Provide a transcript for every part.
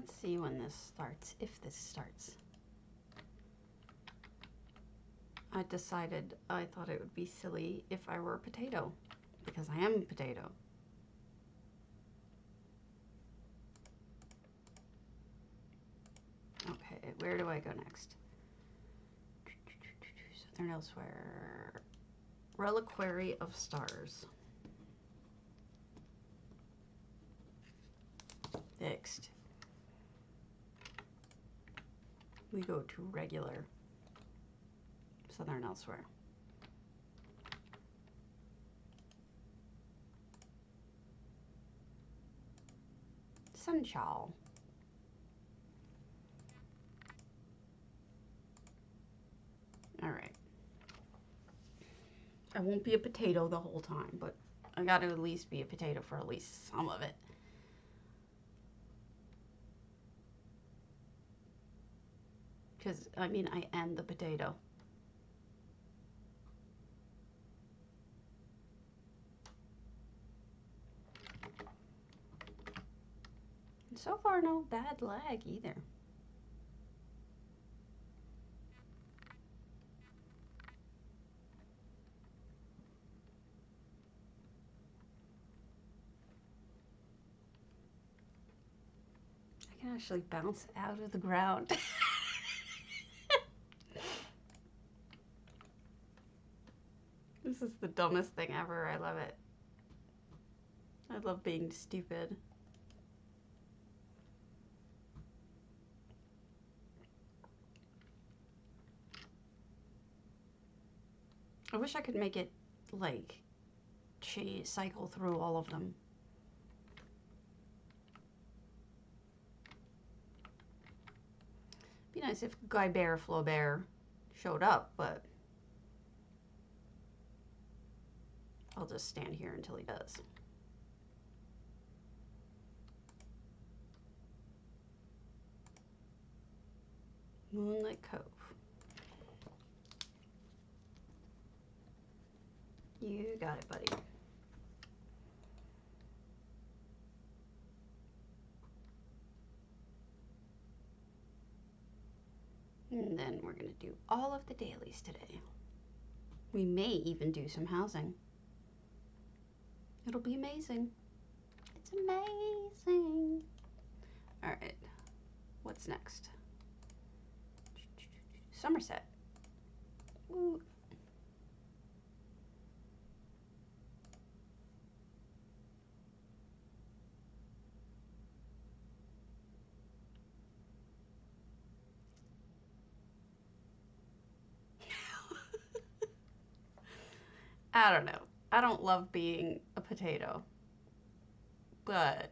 Let's see when this starts, if this starts. I decided I thought it would be silly if I were a potato, because I am a potato. Okay, where do I go next? Southern Elsewhere. Reliquary of Stars. Next. We go to regular. Southern Elsewhere. Sunshine. All right. I won't be a potato the whole time, but I got to at least be a potato for at least some of it. Because, I mean, I am the potato. And so far, no bad lag either. I can actually bounce out of the ground. This is the dumbest thing ever. I love it. I love being stupid. I wish I could make it, like, cycle through all of them. Be nice if Guy Bear Flaubert showed up, but I'll just stand here until he does. Moonlight Cove. You got it, buddy. And then we're going to do all of the dailies today. We may even do some housing. It'll be amazing. It's amazing. All right. What's next? Somerset. Woo. I don't know. I don't love being a potato, but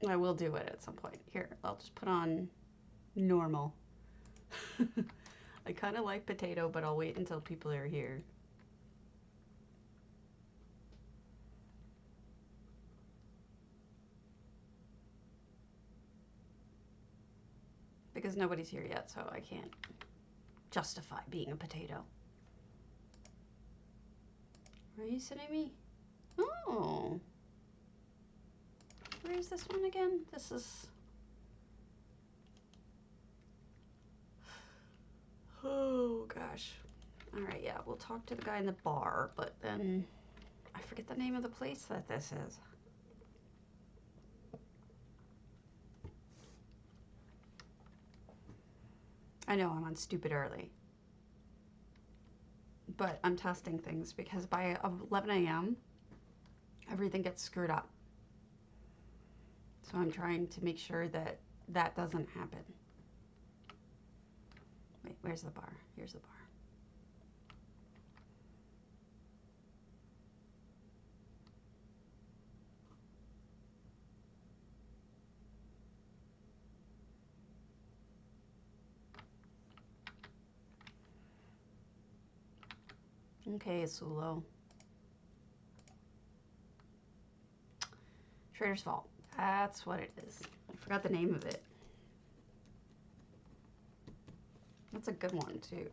I will do it at some point. Here, I'll just put on normal. I kind of like potato, but I'll wait until people are here. Because nobody's here yet, so I can't justify being a potato. Are you sending me? Oh. Where is this one again? This is... Oh, gosh. All right, yeah, we'll talk to the guy in the bar, but then I forget the name of the place that this is. I know I'm on stupid early, but I'm testing things because by 11 a.m. everything gets screwed up. So I'm trying to make sure that that doesn't happen. Wait, where's the bar? Here's the bar. Okay, Sulo. Trader's Vault. That's what it is. I forgot the name of it. That's a good one, too.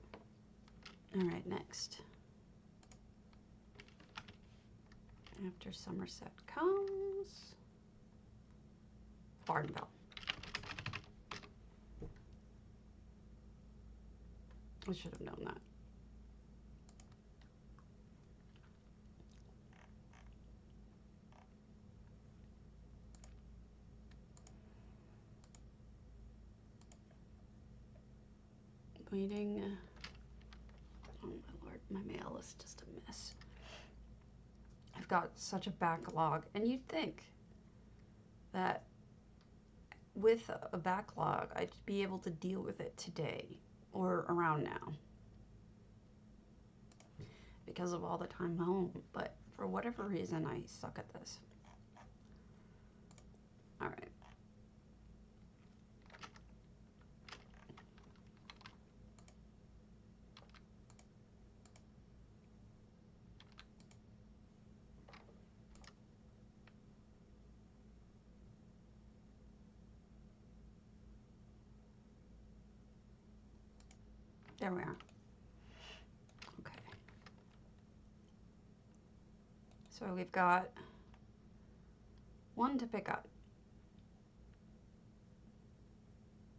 All right, next. After Somerset comes Barnville. I should have known that. Waiting. Oh my lord, my mail is just a mess. I've got such a backlog, and you'd think that with a backlog, I'd be able to deal with it today or around now because of all the time home, but for whatever reason, I suck at this. All right. There we are. Okay. So we've got one to pick up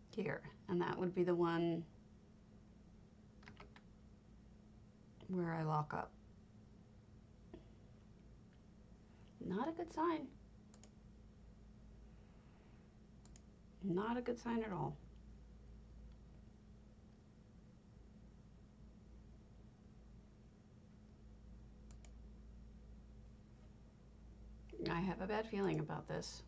here, and that would be the one where I lock up. Not a good sign. Not a good sign at all. I have a bad feeling about this.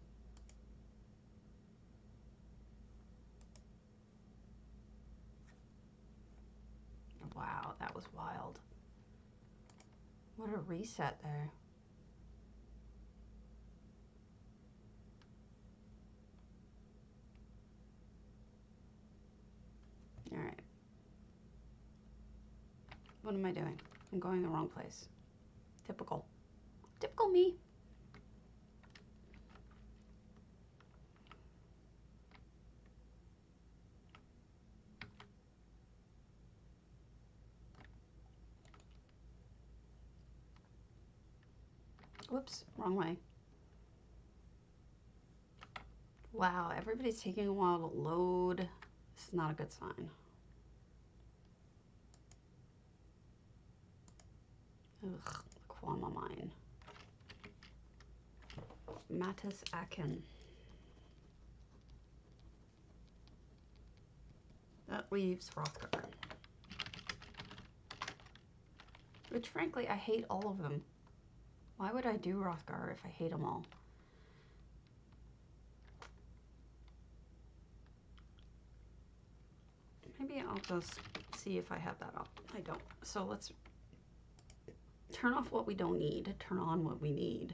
Wow, that was wild. What a reset there. All right. What am I doing? I'm going the wrong place. Typical. Typical me. Whoops, wrong way. Wow, everybody's taking a while to load. It's not a good sign. Ugh, qualm mine. Mattis Akin. That leaves Rothgar. Which frankly, I hate all of them. Why would I do Rothgar if I hate them all? Maybe I'll just see if I have that up. I don't. So let's turn off what we don't need, turn on what we need.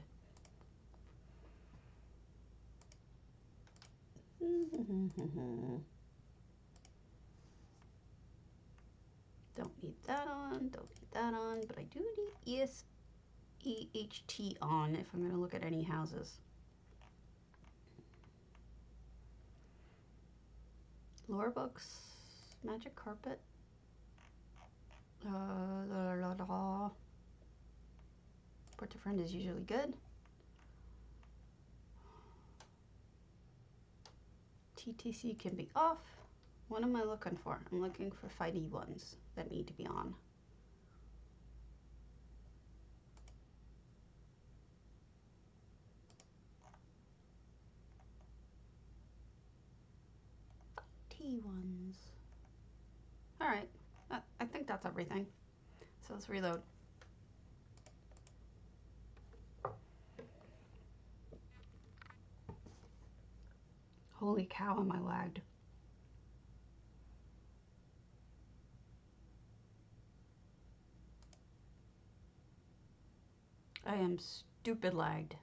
Don't need that on, don't need that on, but I do need EHT on if I'm going to look at any houses. Lore books, magic carpet. Port to friend is usually good. TTC can be off. What am I looking for? I'm looking for fighty ones that need to be on. T ones. All right, I think that's everything. So let's reload. Holy cow, am I lagged. I am stupid lagged.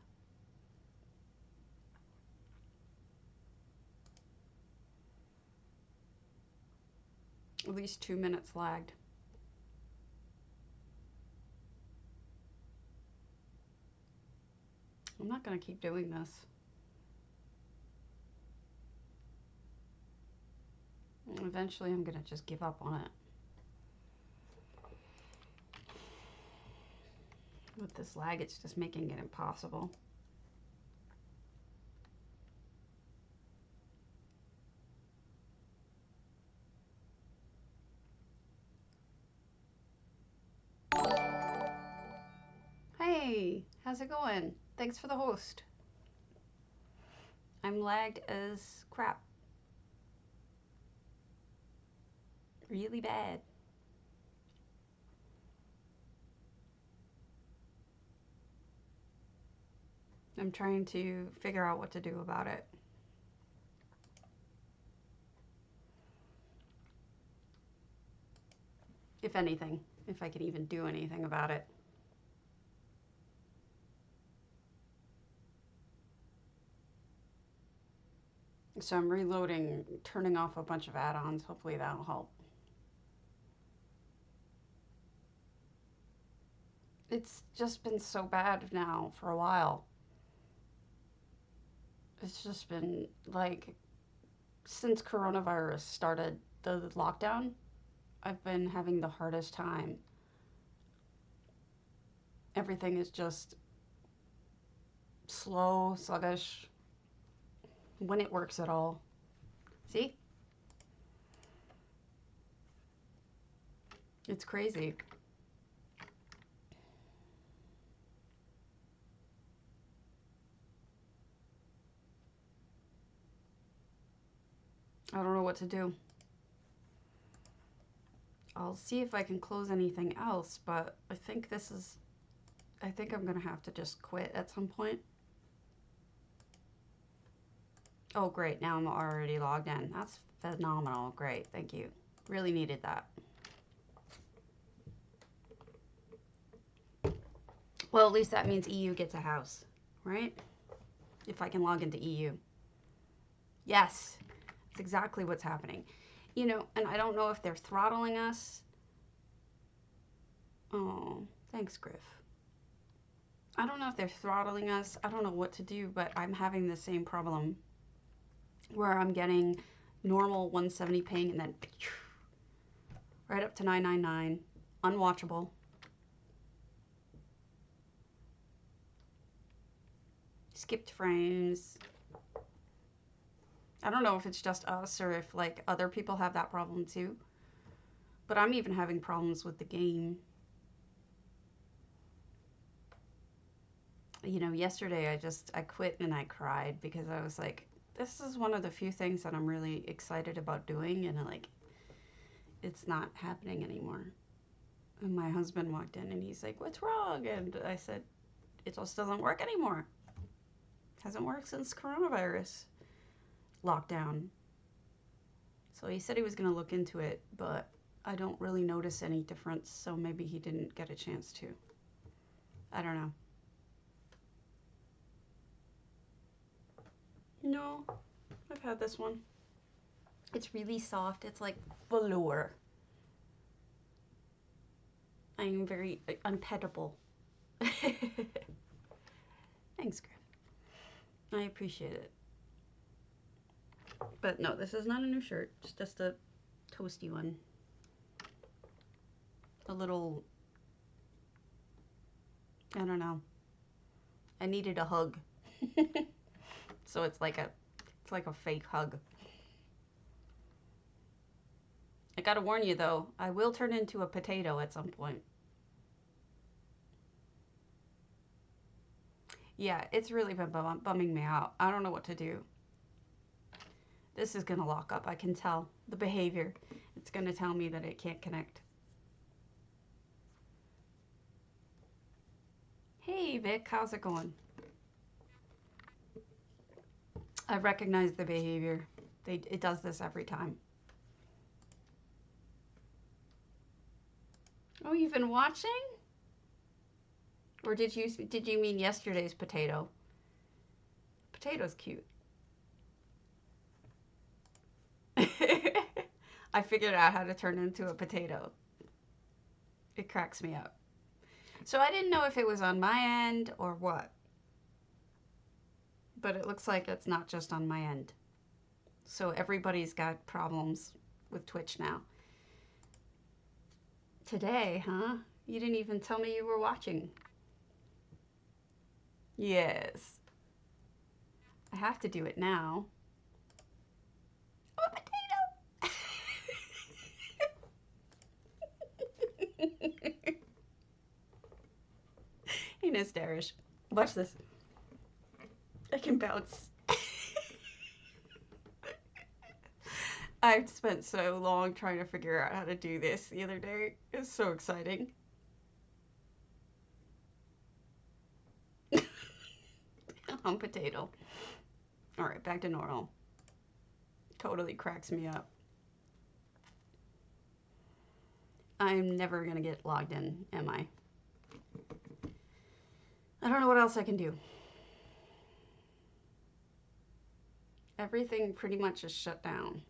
At least 2 minutes lagged. I'm not going to keep doing this. Eventually, I'm going to just give up on it. With this lag, it's just making it impossible. How's it going? Thanks for the host. I'm lagged as crap. Really bad. I'm trying to figure out what to do about it. If anything, if I can even do anything about it. So I'm reloading, turning off a bunch of add-ons. Hopefully that'll help. It's just been so bad now for a while. It's just been like, since coronavirus started the lockdown, I've been having the hardest time. Everything is just slow, sluggish, when it works at all. See? It's crazy. I don't know what to do. I'll see if I can close anything else, but I think I'm gonna have to just quit at some point. Oh, great. Now I'm already logged in. That's phenomenal. Great. Thank you. Really needed that. Well, at least that means EU gets a house, right? If I can log into EU. Yes, that's exactly what's happening. You know, and I don't know if they're throttling us. Oh, thanks, Griff. I don't know if they're throttling us. I don't know what to do, but I'm having the same problem where I'm getting normal 170 ping and then right up to 999, unwatchable. Skipped frames. I don't know if it's just us or if like other people have that problem too. But I'm even having problems with the game. You know, yesterday I quit and I cried because I was like, this is one of the few things that I'm really excited about doing, and like it's not happening anymore. And my husband walked in and he's like, what's wrong? And I said, it just doesn't work anymore. Hasn't worked since coronavirus lockdown. So he said he was going to look into it, but I don't really notice any difference, so maybe he didn't get a chance to. I don't know. No, I've had this one. It's really soft. It's like velour. I am very unpettable. Thanks, Griff. I appreciate it. But no, this is not a new shirt. It's just a toasty one. A little, I don't know. I needed a hug. So it's like a fake hug. I gotta warn you though, I will turn into a potato at some point. Yeah, it's really been bumming me out. I don't know what to do. This is gonna lock up, I can tell. The behavior. It's gonna tell me that it can't connect. Hey Vic, how's it going? I recognize the behavior. It does this every time. Oh, you've been watching? Or did you mean yesterday's potato? Potato's cute. I figured out how to turn into a potato. It cracks me up. So I didn't know if it was on my end or what. But it looks like it's not just on my end. So everybody's got problems with Twitch now. Today, huh? You didn't even tell me you were watching. Yes. I have to do it now. Oh, a potato! He knows Darish. Watch this. I can bounce. I've spent so long trying to figure out how to do this the other day. It's so exciting. I'm potato. All right, back to normal. Totally cracks me up. I'm never gonna get logged in, am I? I don't know what else I can do. Everything pretty much is shut down.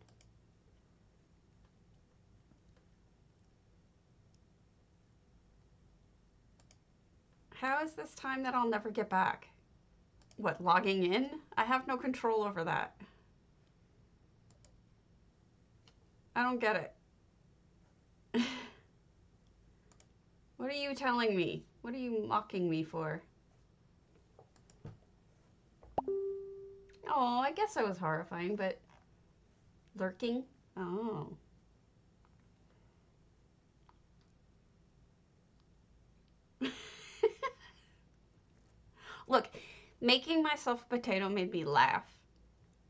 How is this time that I'll never get back? What, logging in? I have no control over that. I don't get it. What are you telling me? What are you mocking me for? Oh, I guess I was horrifying, but lurking? Oh. Look, making myself a potato made me laugh.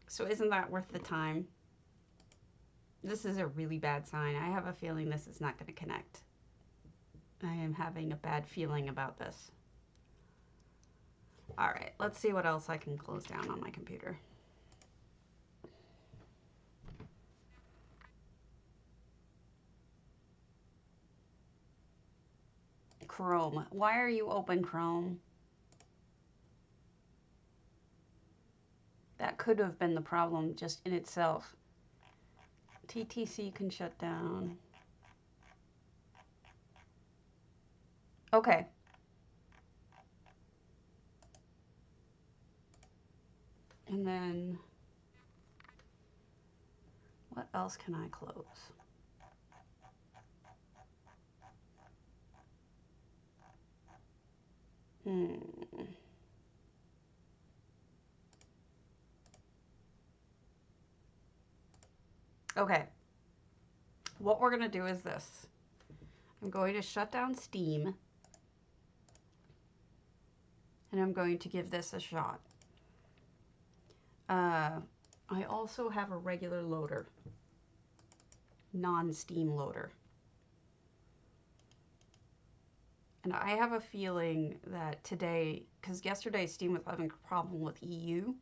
So isn't that worth the time? This is a really bad sign. I have a feeling this is not going to connect. I am having a bad feeling about this. All right, let's see what else I can close down on my computer. Chrome. Why are you open, Chrome? That could have been the problem just in itself. TTC can shut down. Okay. And then what else can I close? Okay. What we're going to do is this. I'm going to shut down Steam. And I'm going to give this a shot. I also have a regular loader. Non-Steam loader. And I have a feeling that today, because yesterday Steam was having a problem with EU,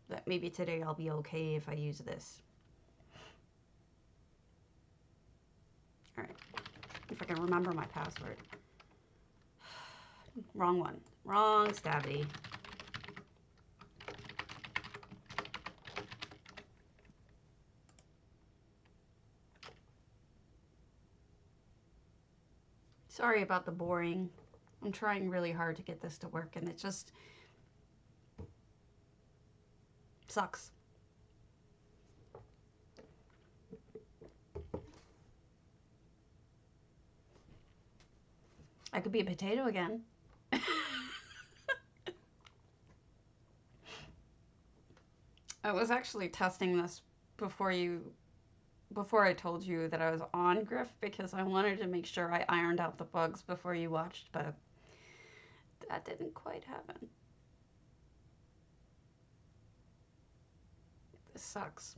that maybe today I'll be okay if I use this. Alright. If I can remember my password. Wrong one. Wrong stabby. Sorry about the boring. I'm trying really hard to get this to work and it just sucks. I could be a potato again. I was actually testing this before I told you that I was on Griff because I wanted to make sure I ironed out the bugs before you watched, but that didn't quite happen. This sucks.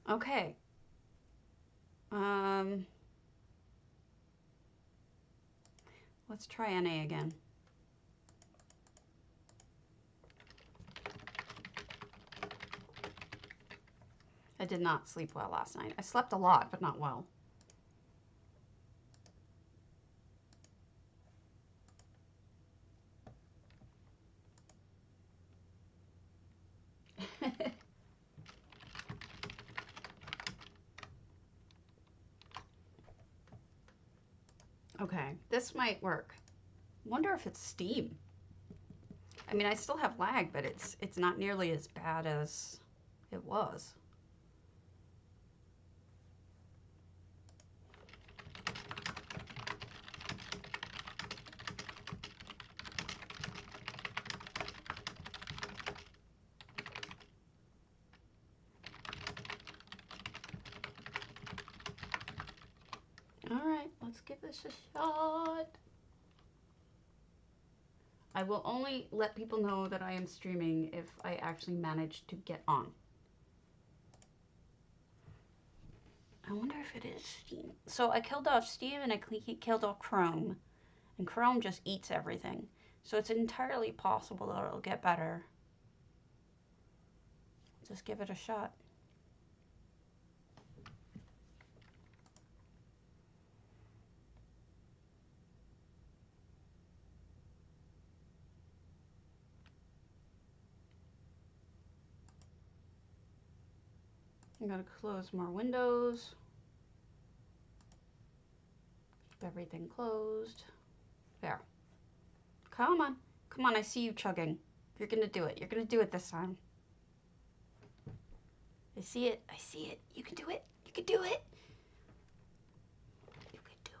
Okay. Let's try NA again. I did not sleep well last night. I slept a lot, but not well. Okay, this might work. Wonder if it's Steam. I mean, I still have lag, but it's not nearly as bad as it was. give this a shot. I will only let people know that I am streaming if I actually manage to get on. I wonder if it is Steam. So I killed off Steam and I killed off Chrome. And Chrome just eats everything. So it's entirely possible that it'll get better. Just give it a shot. I'm gonna close more windows. Keep everything closed. There. Come on. Come on, I see you chugging. You're gonna do it. You're gonna do it this time. I see it. I see it. You can do it. You can do it. You can do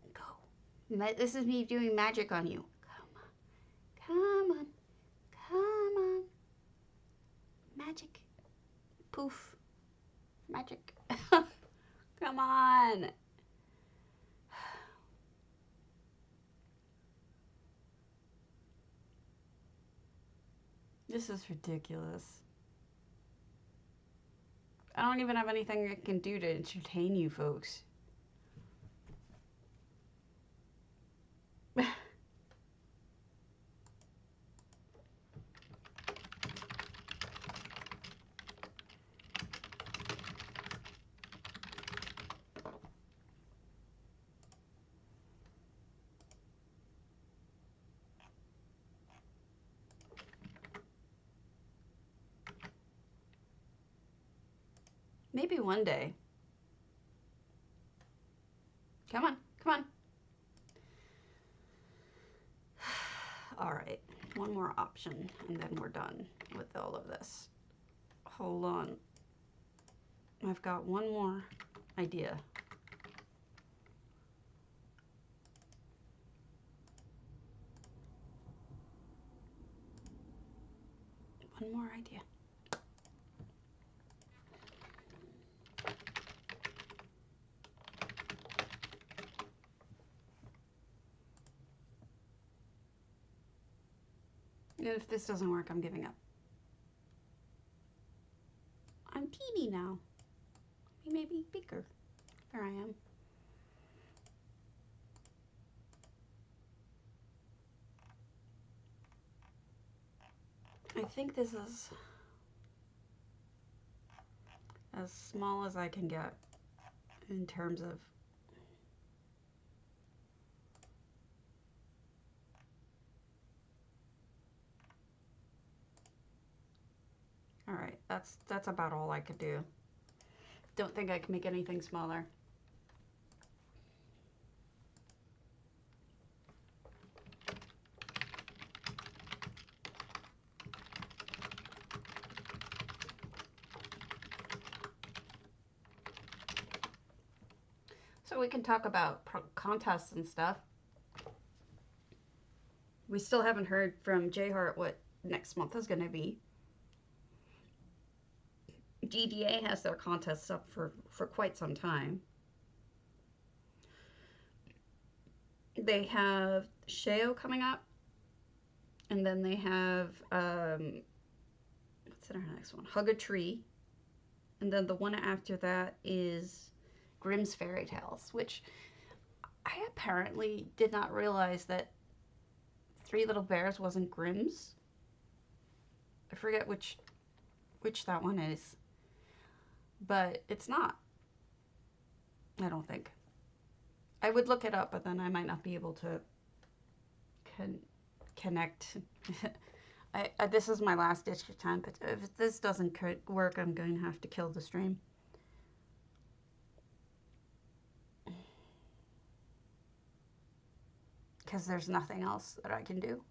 it. Go. This is me doing magic on you. Come on. Come on. Come on. Magic. Poof. Magic. Come on. This is ridiculous. I don't even have anything I can do to entertain you folks. Maybe one day. Come on, come on. All right, one more option and then we're done with all of this. Hold on. I've got one more idea. One more idea. And if this doesn't work, I'm giving up. I'm teeny now. Maybe bigger. There I am. I think this is as small as I can get in terms of all right, that's about all I could do. Don't think I can make anything smaller. So we can talk about contests and stuff. We still haven't heard from J Heart what next month is going to be. GDA has their contests up for quite some time. They have Sheo coming up, and then they have what's our next one? Hug a Tree, and then the one after that is Grimm's Fairy Tales, which I apparently did not realize that Three Little Bears wasn't Grimm's. I forget which that one is, but it's not. I don't think. I would look it up, but then I might not be able to connect. This is my last ditch attempt. If this doesn't work, I'm going to have to kill the stream. Because there's nothing else that I can do.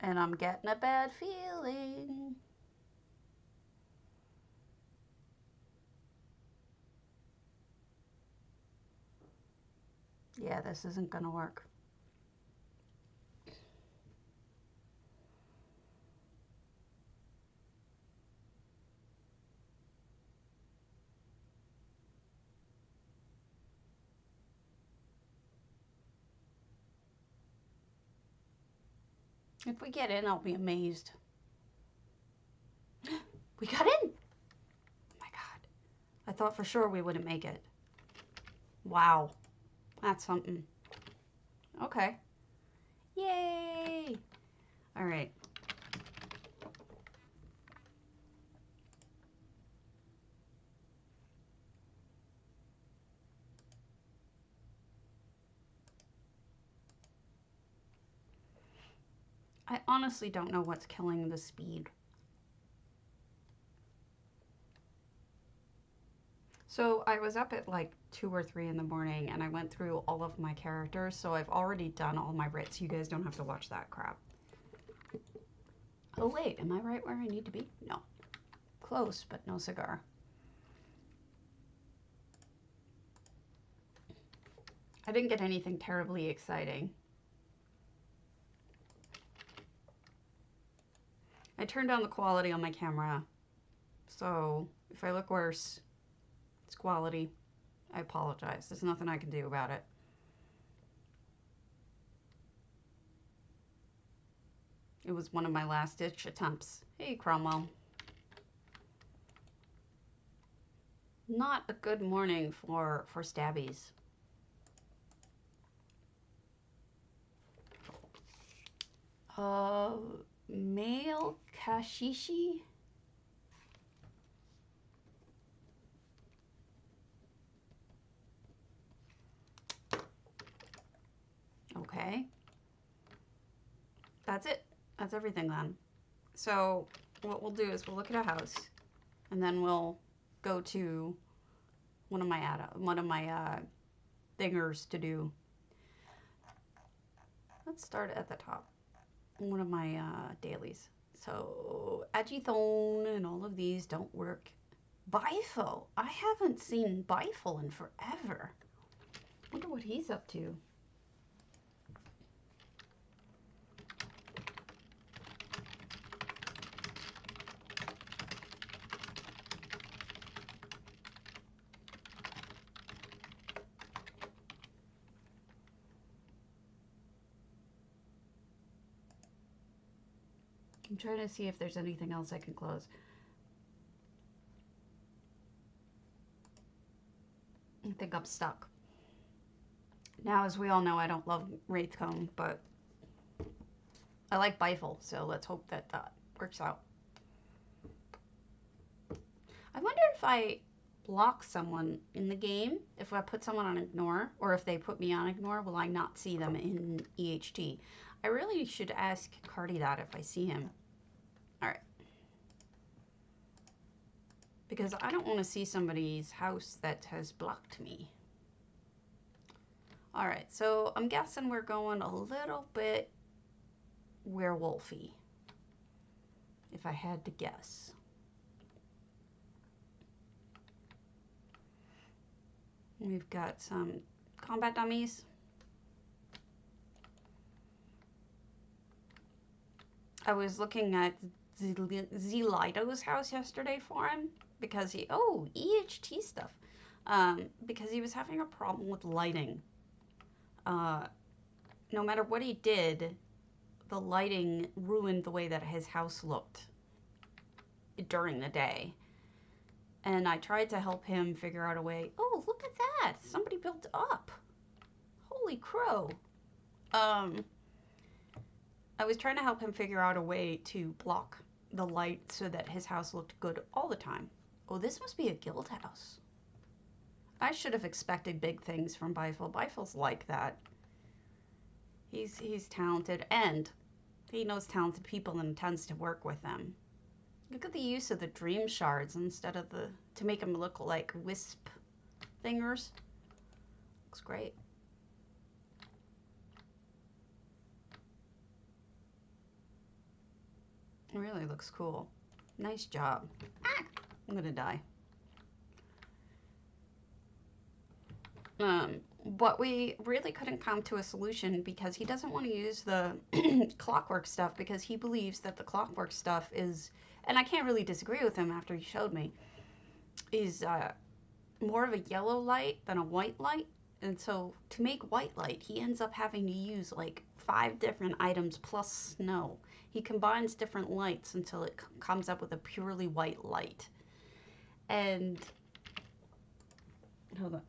And I'm getting a bad feeling. Yeah, this isn't gonna work. If we get in, I'll be amazed. We got in! Oh my god. I thought for sure we wouldn't make it. Wow. That's something. Okay. Yay! Alright. I honestly don't know what's killing the speed. So I was up at like 2 or 3 in the morning and I went through all of my characters, so I've already done all my writs. You guys don't have to watch that crap. Oh wait, am I right where I need to be? No. Close, but no cigar. I didn't get anything terribly exciting. I turned down the quality on my camera, so if I look worse, it's quality. I apologize. There's nothing I can do about it. It was one of my last-ditch attempts. Hey, Cromwell. Not a good morning for stabbies. Male kashishi? Okay. That's it. That's everything then. So what we'll do is we'll look at a house and then we'll go to one of my thingers to do. Let's start at the top. One of my dailies. So Agithone and all of these don't work. Bifo. I haven't seen Bifo in forever. Wonder what he's up to. I'm trying to see if there's anything else I can close. I think I'm stuck. Now, as we all know, I don't love Wraithcomb, but I like Bifle, so let's hope that that works out. I wonder if I block someone in the game, if I put someone on ignore, or if they put me on ignore, will I not see them in EHT? I really should ask Cardi that if I see him. Alright. Because I don't want to see somebody's house that has blocked me. Alright, so I'm guessing we're going a little bit werewolfy, if I had to guess. We've got some combat dummies. I was looking at Zelido's house yesterday for him because EHT stuff. Because he was having a problem with lighting. No matter what he did, the lighting ruined the way that his house looked during the day. And I tried to help him figure out a way. Oh, look at that! Somebody built up. Holy crow. I was trying to help him figure out a way to block the light so that his house looked good all the time. Oh, this must be a guild house. I should have expected big things from Bifle. Bifle's like that. He's talented, and he knows talented people and tends to work with them. Look at the use of the dream shards instead of to make them look like wisp thingers. Looks great. It really looks cool. Nice job. Ah, I'm gonna die. But we really couldn't come to a solution because he doesn't want to use the clockwork stuff because he believes that the clockwork stuff is, and I can't really disagree with him after he showed me, is more of a yellow light than a white light. And so to make white light, he ends up having to use like 5 different items plus snow. He combines different lights until it comes up with a purely white light. And hold on.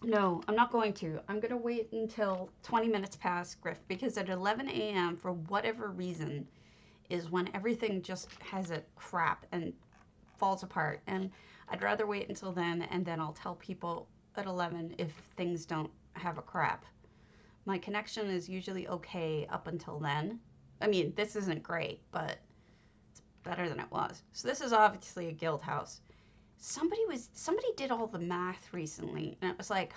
No, I'm not going to. I'm going to wait until 20 minutes past Griff, because at 11 a.m., for whatever reason, is when everything just has a crap and falls apart. And I'd rather wait until then, and then I'll tell people at 11 if things don't have a crap. My connection is usually okay up until then. I mean, this isn't great, but it's better than it was. So this is obviously a guild house. Somebody did all the math recently, and it was like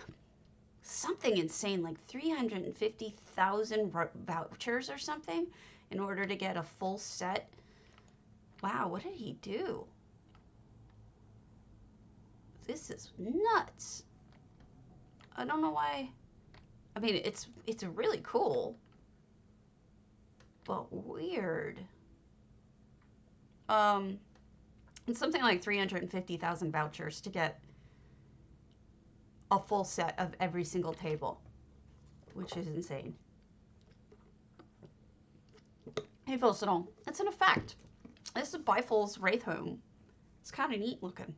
something insane, like 350,000 vouchers or something in order to get a full set. Wow, what did he do? This is nuts. I don't know why. I mean, it's really cool, but weird. It's something like 350,000 vouchers to get a full set of every single table, which is insane. Hey, Philstone, it's an effect. This is Biful's Wraith Home. It's kind of neat looking.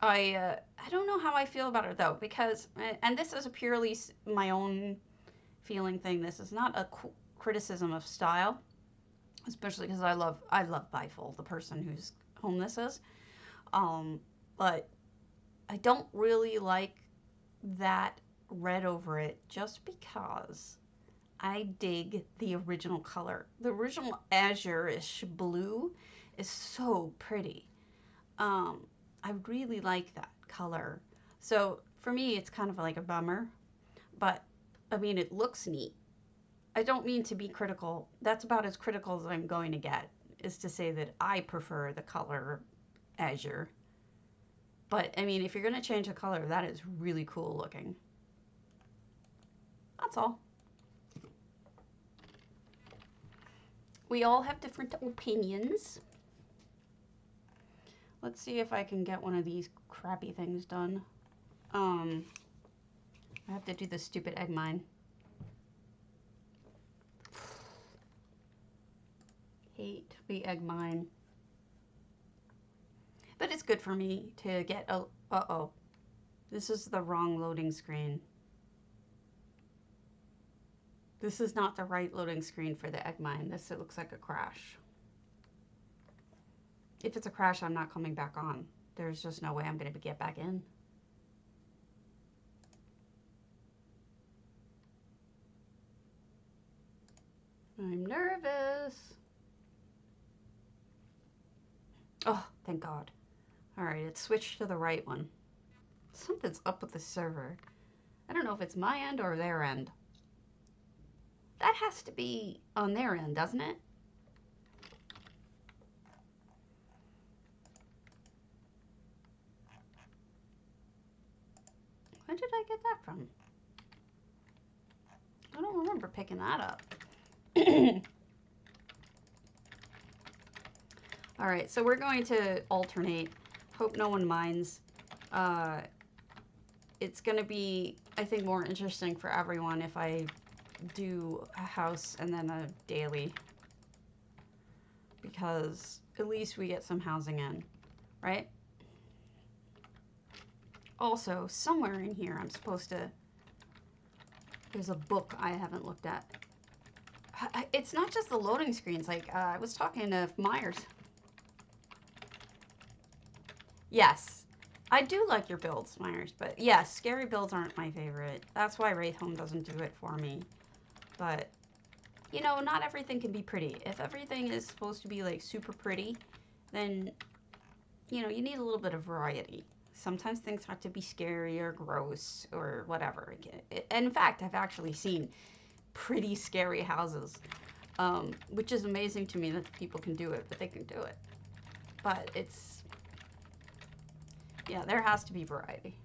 I don't know how I feel about it though, because, and this is a purely my own feeling thing. This is not a criticism of style, especially because I love Biful, the person whose home this is. But I don't really like that red over it, just because I dig the original color. The original azure-ish blue is so pretty. I really like that color. So for me, it's kind of like a bummer, but I mean, it looks neat. I don't mean to be critical. That's about as critical as I'm going to get, is to say that I prefer the color azure. But I mean, if you're going to change the color, that is really cool looking. That's all. We all have different opinions. Let's see if I can get one of these crappy things done. I have to do the stupid egg mine. Hate the egg mine. But it's good for me to get a... Uh-oh. This is the wrong loading screen. This is not the right loading screen for the egg mine. This, it looks like a crash. If it's a crash, I'm not coming back on. There's just no way I'm going to get back in. I'm nervous. Oh, thank God. All right, it's switched to the right one. Something's up with the server. I don't know if it's my end or their end. That has to be on their end, doesn't it? Where did I get that from? I don't remember picking that up. All right, so we're going to alternate. Hope no one minds. It's going to be, I think, more interesting for everyone if I do a house and then a daily. Because at least we get some housing in, right? Also, somewhere in here, I'm supposed to... There's a book I haven't looked at. It's not just the loading screens. Like, I was talking to Myers. Yes, I do like your builds, Myers. But yes, scary builds aren't my favorite. That's why Wraith Home doesn't do it for me. But, you know, not everything can be pretty. If everything is supposed to be, like, super pretty, then, you know, you need a little bit of variety. Sometimes things have to be scary or gross or whatever. And in fact, I've actually seen pretty scary houses, which is amazing to me that people can do it, but they can do it. But it's, yeah, there has to be variety.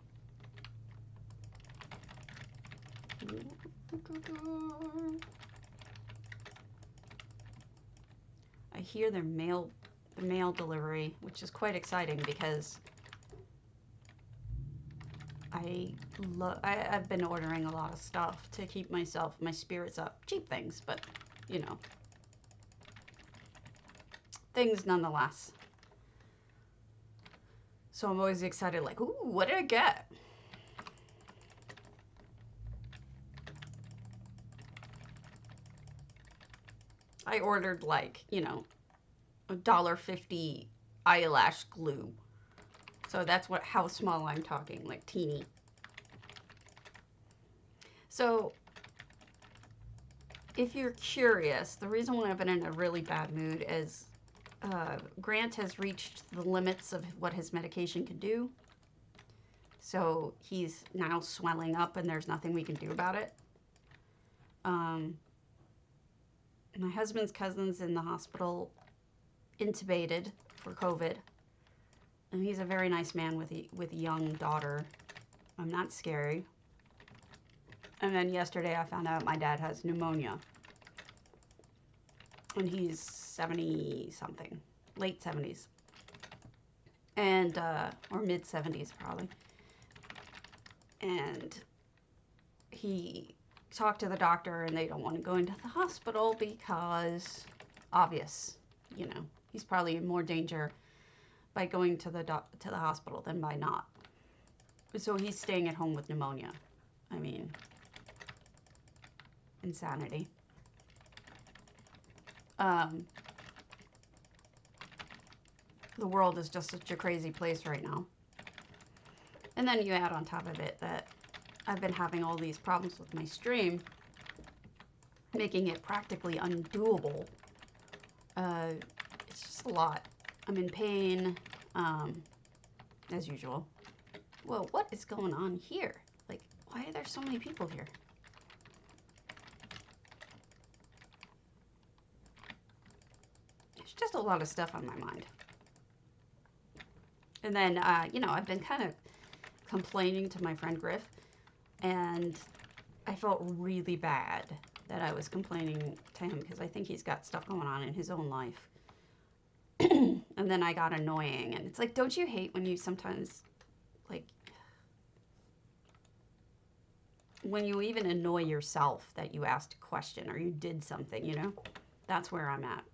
I hear their mail the mail delivery, which is quite exciting because I've been ordering a lot of stuff to keep my spirits up. Cheap things, but you know, things nonetheless. So I'm always excited, like, ooh, what did I get? I ordered, like, you know, $1.50 eyelash glue. So that's how small I'm talking, like teeny. So if you're curious, the reason why I've been in a really bad mood is Grant has reached the limits of what his medication can do. So he's now swelling up and there's nothing we can do about it. My husband's cousin's in the hospital, intubated for COVID. And he's a very nice man with a young daughter. I'm not scary. And then yesterday I found out my dad has pneumonia. And he's 70 something, late 70s. And, or mid 70s probably. And he talked to the doctor and they don't want to go into the hospital because, obvious, you know, he's probably in more danger by going to the hospital than by not. So he's staying at home with pneumonia. I mean, insanity. The world is just such a crazy place right now. And then you add on top of it that I've been having all these problems with my stream, making it practically undoable. It's just a lot. I'm in pain, as usual. Whoa, what is going on here? Like, why are there so many people here? There's just a lot of stuff on my mind. And then, you know, I've been kind of complaining to my friend Griff, and I felt really bad that I was complaining to him because I think he's got stuff going on in his own life. And then I got annoying, and it's like, don't you hate when you sometimes, like, when you even annoy yourself that you asked a question or you did something, you know? That's where I'm at.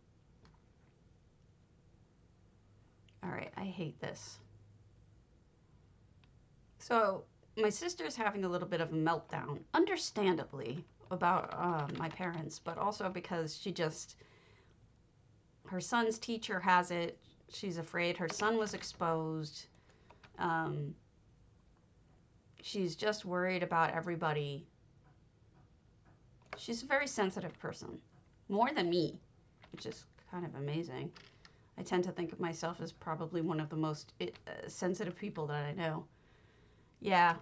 All right, I hate this. So my sister's having a little bit of a meltdown, understandably, about my parents, but also because her son's teacher has it. She's afraid her son was exposed. She's just worried about everybody. She's a very sensitive person, more than me, which is kind of amazing. I tend to think of myself as probably one of the most sensitive people that I know. Yeah.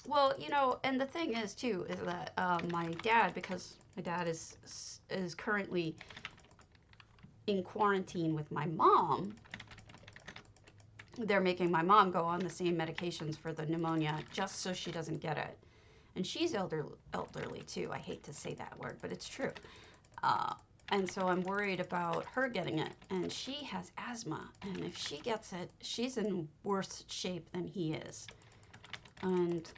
Well, you know, and the thing is, too, is that my dad, because my dad is currently in quarantine with my mom, they're making my mom go on the same medications for the pneumonia just so she doesn't get it. And she's elderly, too. I hate to say that word, but it's true. And so I'm worried about her getting it. And she has asthma. And if she gets it, she's in worse shape than he is. And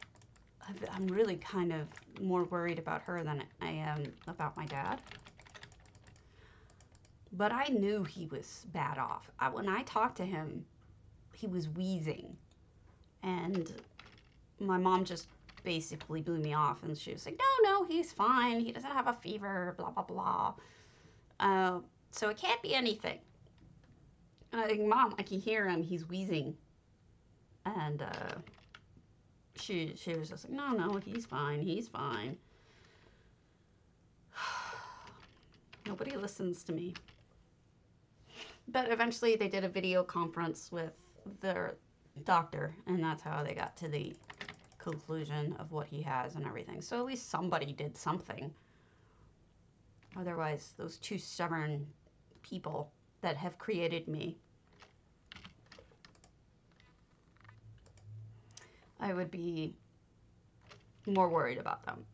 I'm really kind of more worried about her than I am about my dad. But I knew he was bad off. When I talked to him, he was wheezing. And my mom just basically blew me off. And she was like, no, he's fine. He doesn't have a fever, blah, blah, blah. So it can't be anything. And I think, Mom, I can hear him. He's wheezing. And she was just like, no, he's fine. He's fine. Nobody listens to me. But eventually they did a video conference with their doctor, and that's how they got to the conclusion of what he has and everything. So at least somebody did something. Otherwise, those two stubborn people that have created me, I would be more worried about them.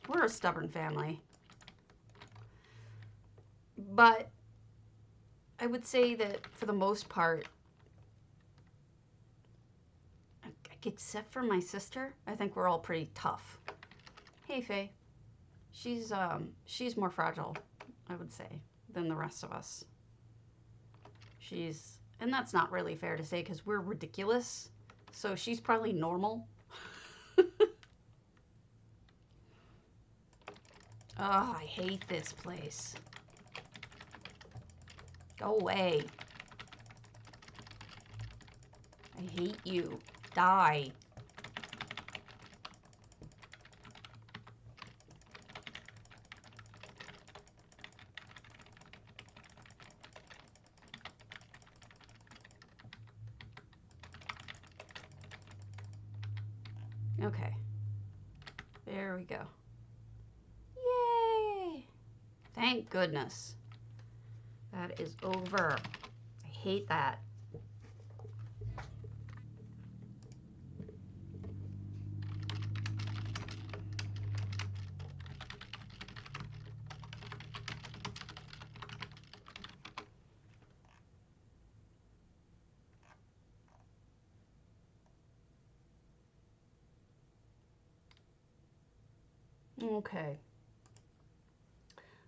We're a stubborn family. But I would say that for the most part, except for my sister, I think we're all pretty tough. Hey, Faye. She's more fragile, I would say, than the rest of us. And that's not really fair to say because we're ridiculous. So she's probably normal. Oh, I hate this place. Go away. I hate you. Die. Okay. There we go. Yay! Thank goodness. That is over. I hate that. Okay.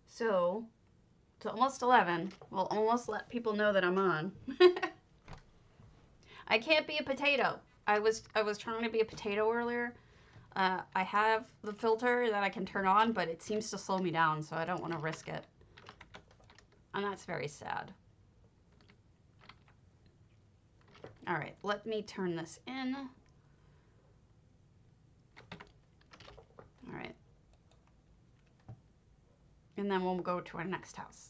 So, it's almost 11. We'll almost let people know that I'm on. I can't be a potato. I was trying to be a potato earlier. I have the filter that I can turn on, but it seems to slow me down, so I don't want to risk it. And that's very sad. All right, let me turn this in. All right. And then we'll go to our next house.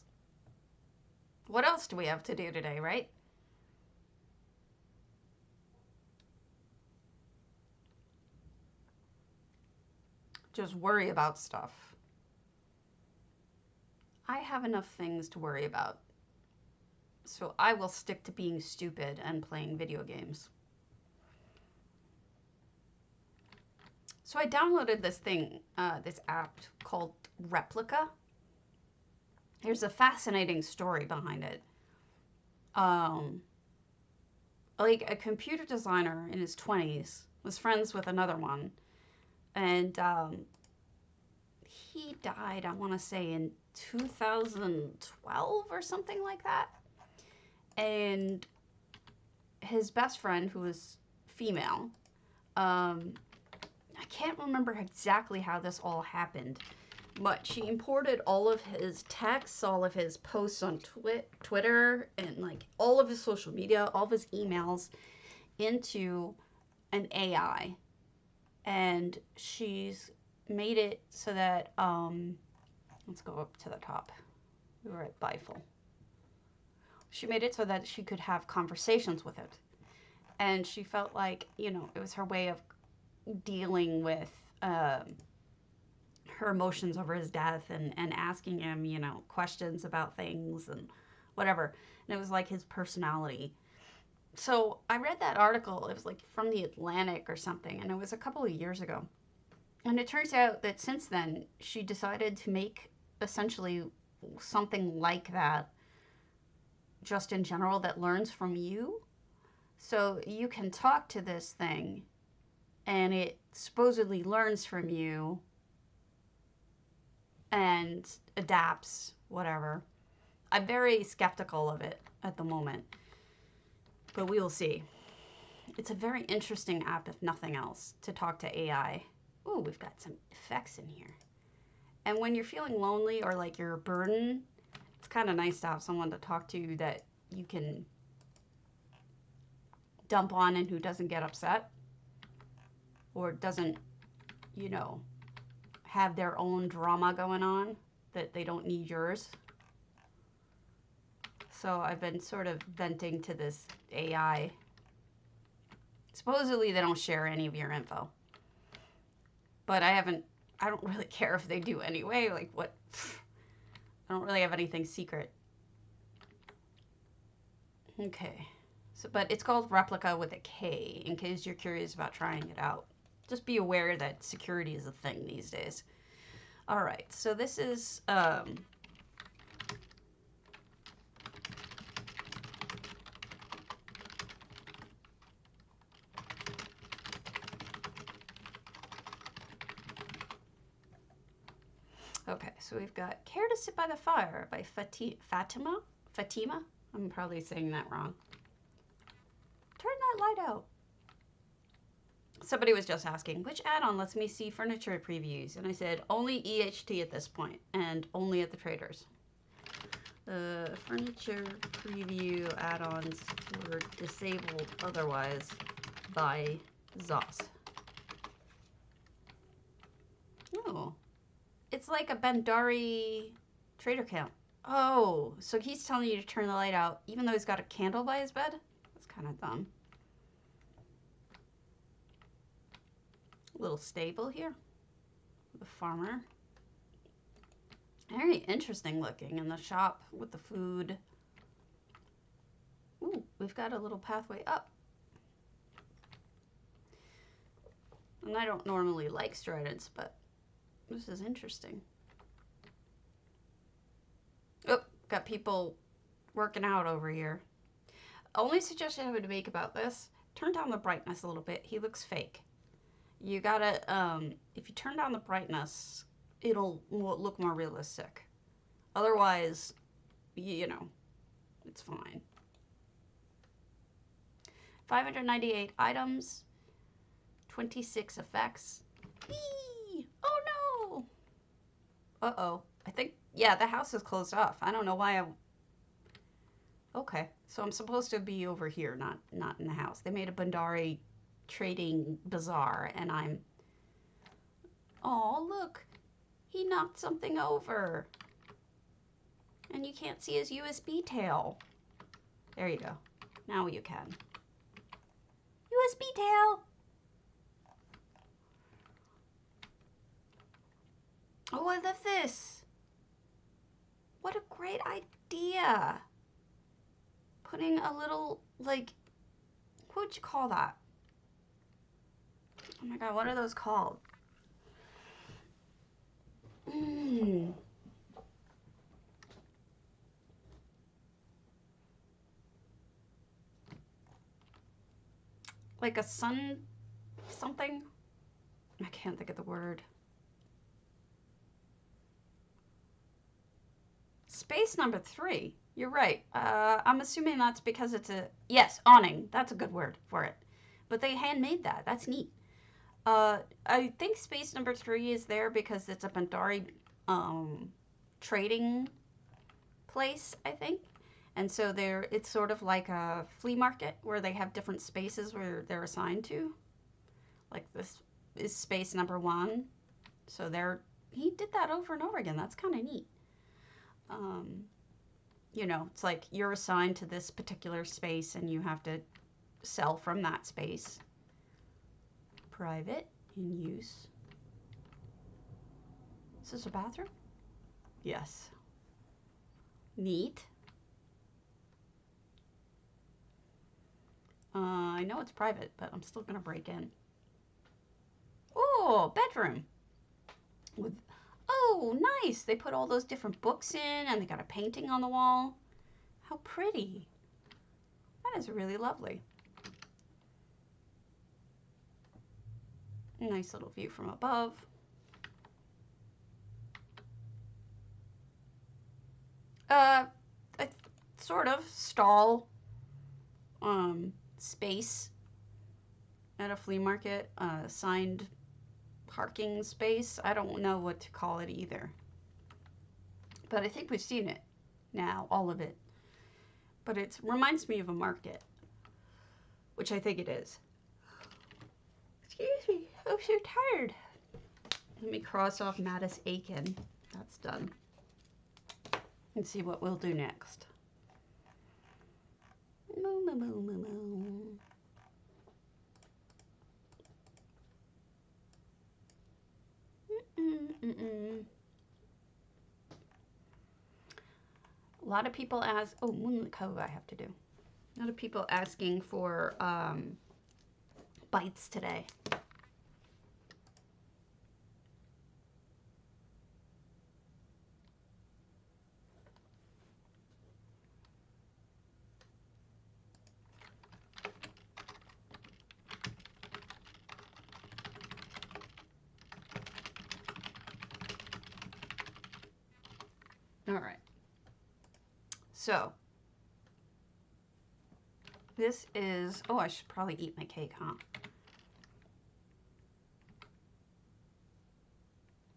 What else do we have to do today, right? Just worry about stuff. I have enough things to worry about. So I will stick to being stupid and playing video games. So I downloaded this thing, this app called Replica. There's a fascinating story behind it. Like a computer designer in his 20s was friends with another one. And he died, I want to say, in 2012 or something like that. And his best friend, who was female, I can't remember exactly how this all happened, but she imported all of his texts, all of his posts on Twitter, and like all of his social media, all of his emails into an AI. And she's made it so that, let's go up to the top. We were at Bifle. She made it so that she could have conversations with it. And she felt like, it was her way of dealing with her emotions over his death and asking him, questions about things and whatever. And it was like his personality. So I read that article. It was like from the Atlantic or something, and it was a couple of years ago. And it turns out that since then, she decided to make essentially something like that, just in general, that learns from you. So you can talk to this thing, and it supposedly learns from you and adapts, whatever. I'm very skeptical of it at the moment, but we will see. It's a very interesting app, if nothing else, to talk to AI. Ooh, we've got some effects in here. And when you're feeling lonely or like you're a burden, it's kind of nice to have someone to talk to that you can dump on and who doesn't get upset or doesn't, have their own drama going on, that they don't need yours. So I've been sort of venting to this AI. Supposedly they don't share any of your info. But I don't really care if they do anyway. Like what? I don't really have anything secret. Okay. So, but it's called Replica with a K, in case you're curious about trying it out. Just be aware that security is a thing these days. All right, so this is Okay, so we've got Care to Sit by the Fire by Fatima? Fatima? I'm probably saying that wrong. Turn that light out. Somebody was just asking, which add-on lets me see furniture previews? And I said, only EHT at this point, and only at the traders. The furniture preview add-ons were disabled otherwise by ZOS. Oh, it's like a Bandari trader count. Oh, so he's telling you to turn the light out even though he's got a candle by his bed? That's kind of dumb. Little stable here. The farmer. Very interesting looking in the shop with the food. Ooh, we've got a little pathway up. And I don't normally like stridents, but this is interesting. Oh, got people working out over here. Only suggestion I would make about this, turn down the brightness a little bit. He looks fake. You gotta, if you turn down the brightness, it'll look more realistic. Otherwise, you know, it's fine. 598 items, 26 effects. Whee! Oh no! Uh-oh. I think, yeah, the house is closed off. I don't know why I... Okay, so I'm supposed to be over here, not in the house. They made a Bandari trading bazaar, and I'm... Oh, look! He knocked something over. And you can't see his USB tail. There you go. Now you can. USB tail! Oh, I love this. What a great idea. Putting a little, like, what would you call that? Oh my god, what are those called? Like a sun something? I can't think of the word. Space number 3. You're right. I'm assuming that's because it's a... Yes, awning. That's a good word for it. But they handmade that. That's neat. I think space number 3 is there because it's a Bandari trading place, I think. And so it's sort of like a flea market where they have different spaces where they're assigned to. Like this is space number 1. So he did that over and over again. That's kind of neat. You know, it's like you're assigned to this particular space and you have to sell from that space. Private in use. Is this a bathroom? Yes. Neat. I know it's private, but I'm still gonna break in. Oh, bedroom. With, oh, nice. They put all those different books in and they got a painting on the wall. How pretty. That is really lovely. Nice little view from above. A sort of stall space at a flea market, assigned parking space. I don't know what to call it either. But I think we've seen it now, all of it. But it reminds me of a market, which I think it is. Excuse me, I'm so tired. Let me cross off Mattis Aiken. That's done. And see what we'll do next. Moo, moo, moo, moo, moo. A lot of people ask, oh, Moonlit Cove I have to do. A lot of people asking for bites today. All right. So this is, oh, I should probably eat my cake, huh?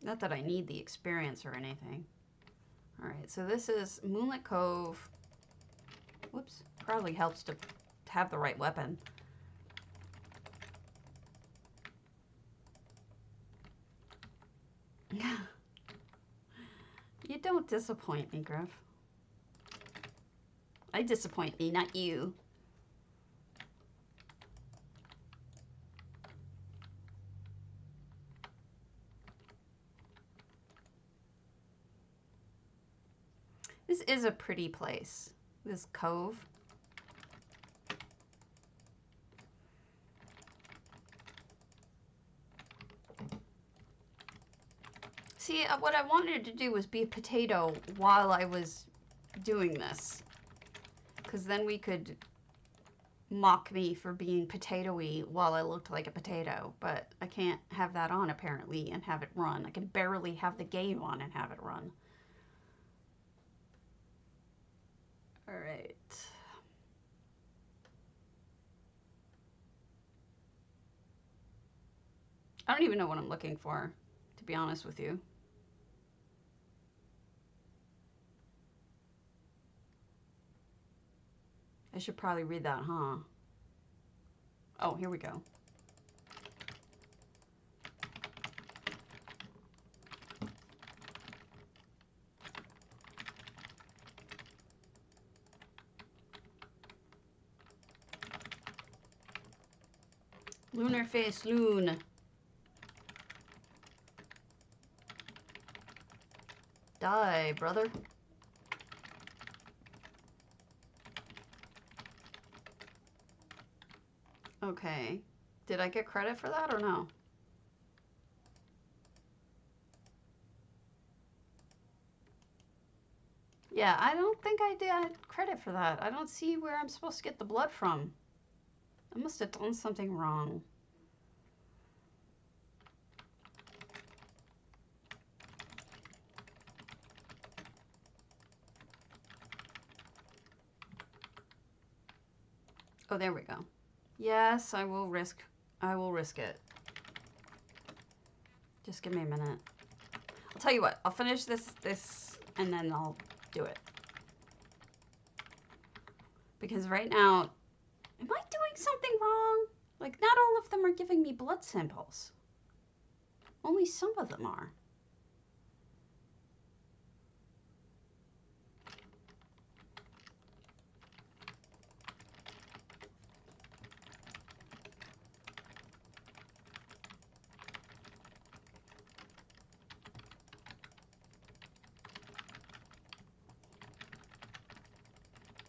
Not that I need the experience or anything. All right, so this is Moonlit Cove. Whoops, probably helps to have the right weapon. You don't disappoint me, Griff. I disappoint me, not you. This is a pretty place, this cove. See, what I wanted to do was be a potato while I was doing this. Because then we could mock me for being potato-y while I looked like a potato. But I can't have that on, apparently, and have it run. I can barely have the game on and have it run. All right. I don't even know what I'm looking for, to be honest with you. I should probably read that, huh? Oh, here we go. Lunar face loon. Die, brother. Okay. Did I get credit for that or no? Yeah, I don't think I did credit for that. I don't see where I'm supposed to get the blood from. I must have done something wrong. Oh, there we go. Yes, I will risk it. Just give me a minute. I'll tell you what, I'll finish this and then I'll do it. Because right now, am I doing something wrong? Like, not all of them are giving me blood samples. Only some of them are.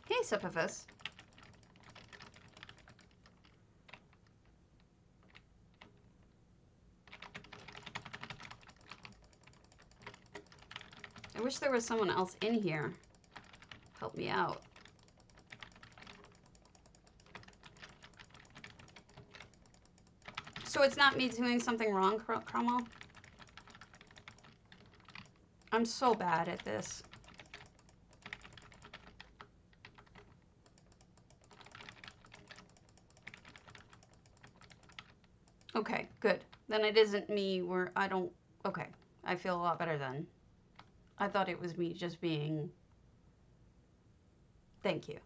Hey, Sisyphus. I wish there was someone else in here. Help me out. So it's not me doing something wrong, Cromwell? I'm so bad at this. Okay, good. Then it isn't me where I don't... Okay, I feel a lot better then. I thought it was me just being... Thank you.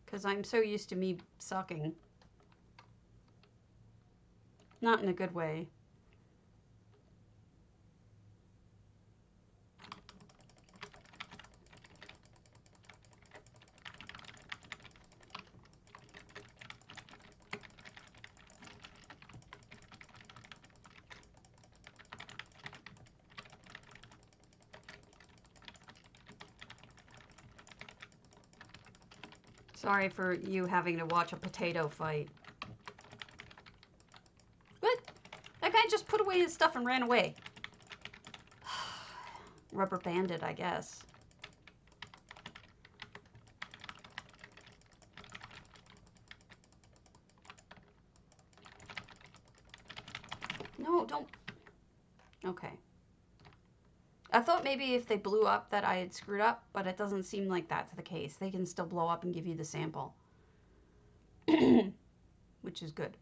Because I'm so used to me sucking. Not in a good way. Sorry for you having to watch a potato fight. What? That guy just put away his stuff and ran away. Rubber banded, I guess. No, don't. Okay. I thought maybe if they blew up that I had screwed up, but it doesn't seem like that's the case. They can still blow up and give you the sample. Which is good.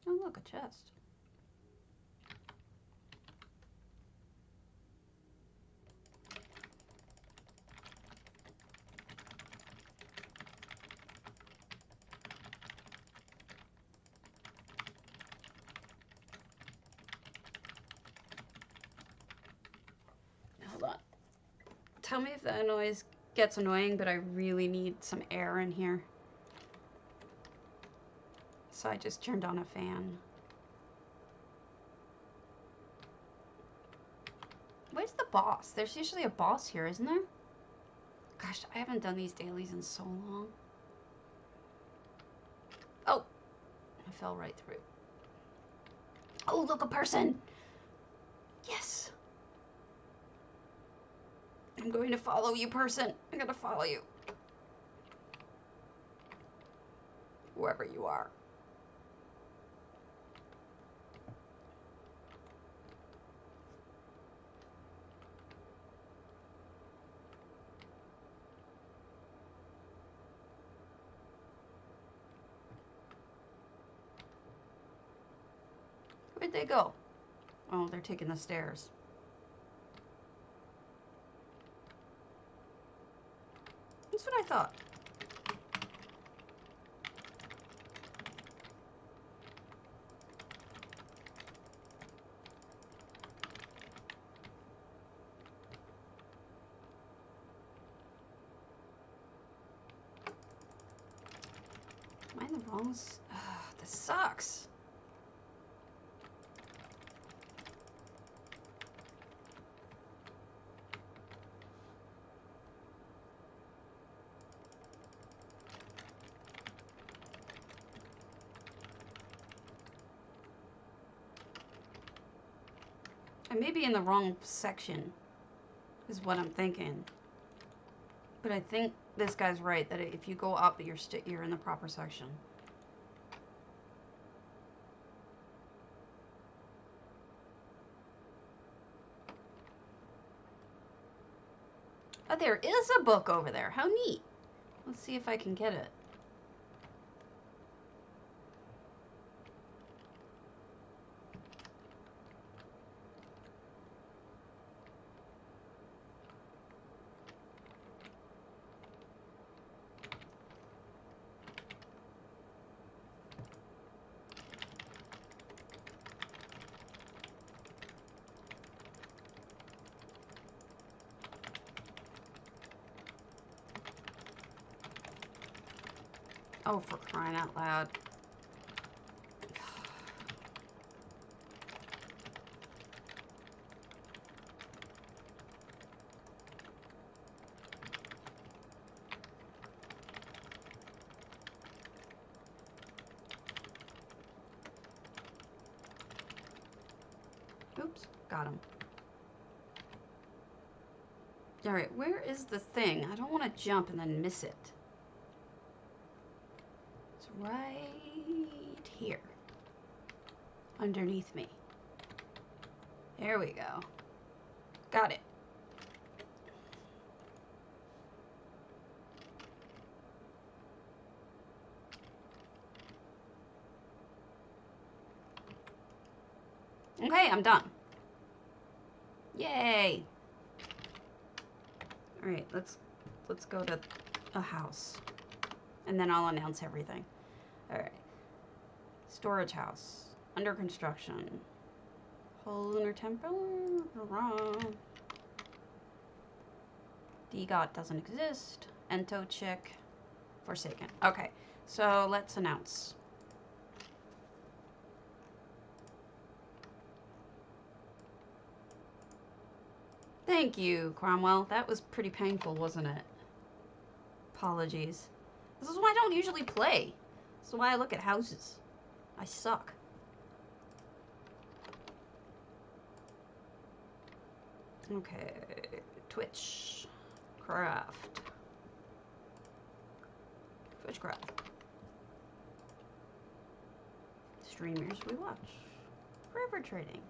Oh, look, a chest. Hold on. Tell me if that noise gets annoying, but I really need some air in here. So I just turned on a fan. Where's the boss? There's usually a boss here, isn't there? Gosh, I haven't done these dailies in so long. Oh, I fell right through. Oh, look, a person. Yes. I'm going to follow you, person. I'm going to follow you. Whoever you are. Where'd they go? Oh, they're taking the stairs. That's what I thought. Am I in the wrong? This sucks. I may be in the wrong section, is what I'm thinking. But I think this guy's right, that if you go up, you're in the proper section. Oh, there is a book over there. How neat. Let's see if I can get it. Oh, for crying out loud. Oops, got him. Alright, where is the thing? I don't want to jump and then miss it. It's right here. Underneath me. There we go. Got it. Okay, I'm done. Yay! Alright, let's go to a house. And then I'll announce everything. Alright. Storage house. Under construction. Whole lunar temple. DGOT doesn't exist. Ento chick. Forsaken. Okay, so let's announce. Thank you, Cromwell. That was pretty painful, wasn't it? Apologies. This is why I don't usually play. This is why I look at houses. I suck. Okay. Twitch. Craft. Twitchcraft. Streamers we watch. Forever trading.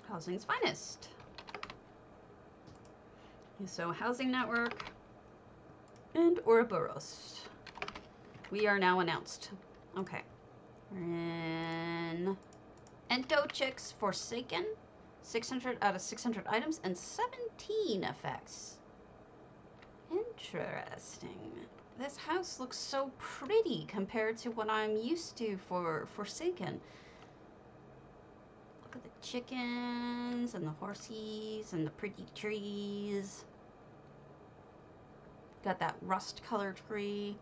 Housing's finest. So Housing Network and Ouroboros. We are now announced. Okay. We're in Ento Chicks Forsaken. 600 out of 600 items and 17 effects. Interesting. This house looks so pretty compared to what I'm used to for Forsaken. Look at the chickens and the horsies and the pretty trees. Got that rust color tree.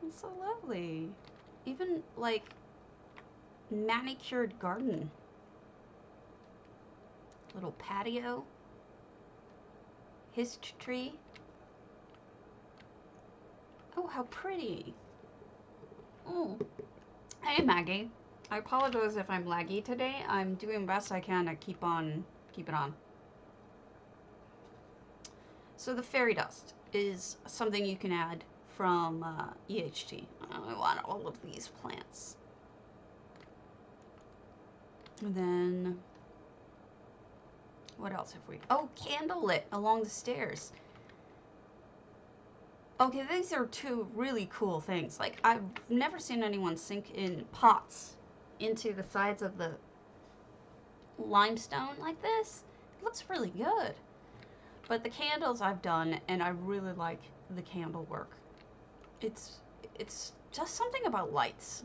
It's so lovely. Even like manicured garden. Little patio. Hist tree. Oh, how pretty. Oh. Hey, Maggie. I apologize if I'm laggy today. I'm doing best I can to keep it on. So the fairy dust is something you can add from EHT. I want all of these plants. And then, what else have we? Oh, candlelit along the stairs. Okay, these are two really cool things. Like, I've never seen anyone sink in pots into the sides of the limestone like this. It looks really good. But the candles I've done, and I really like the candle work. It's just something about lights.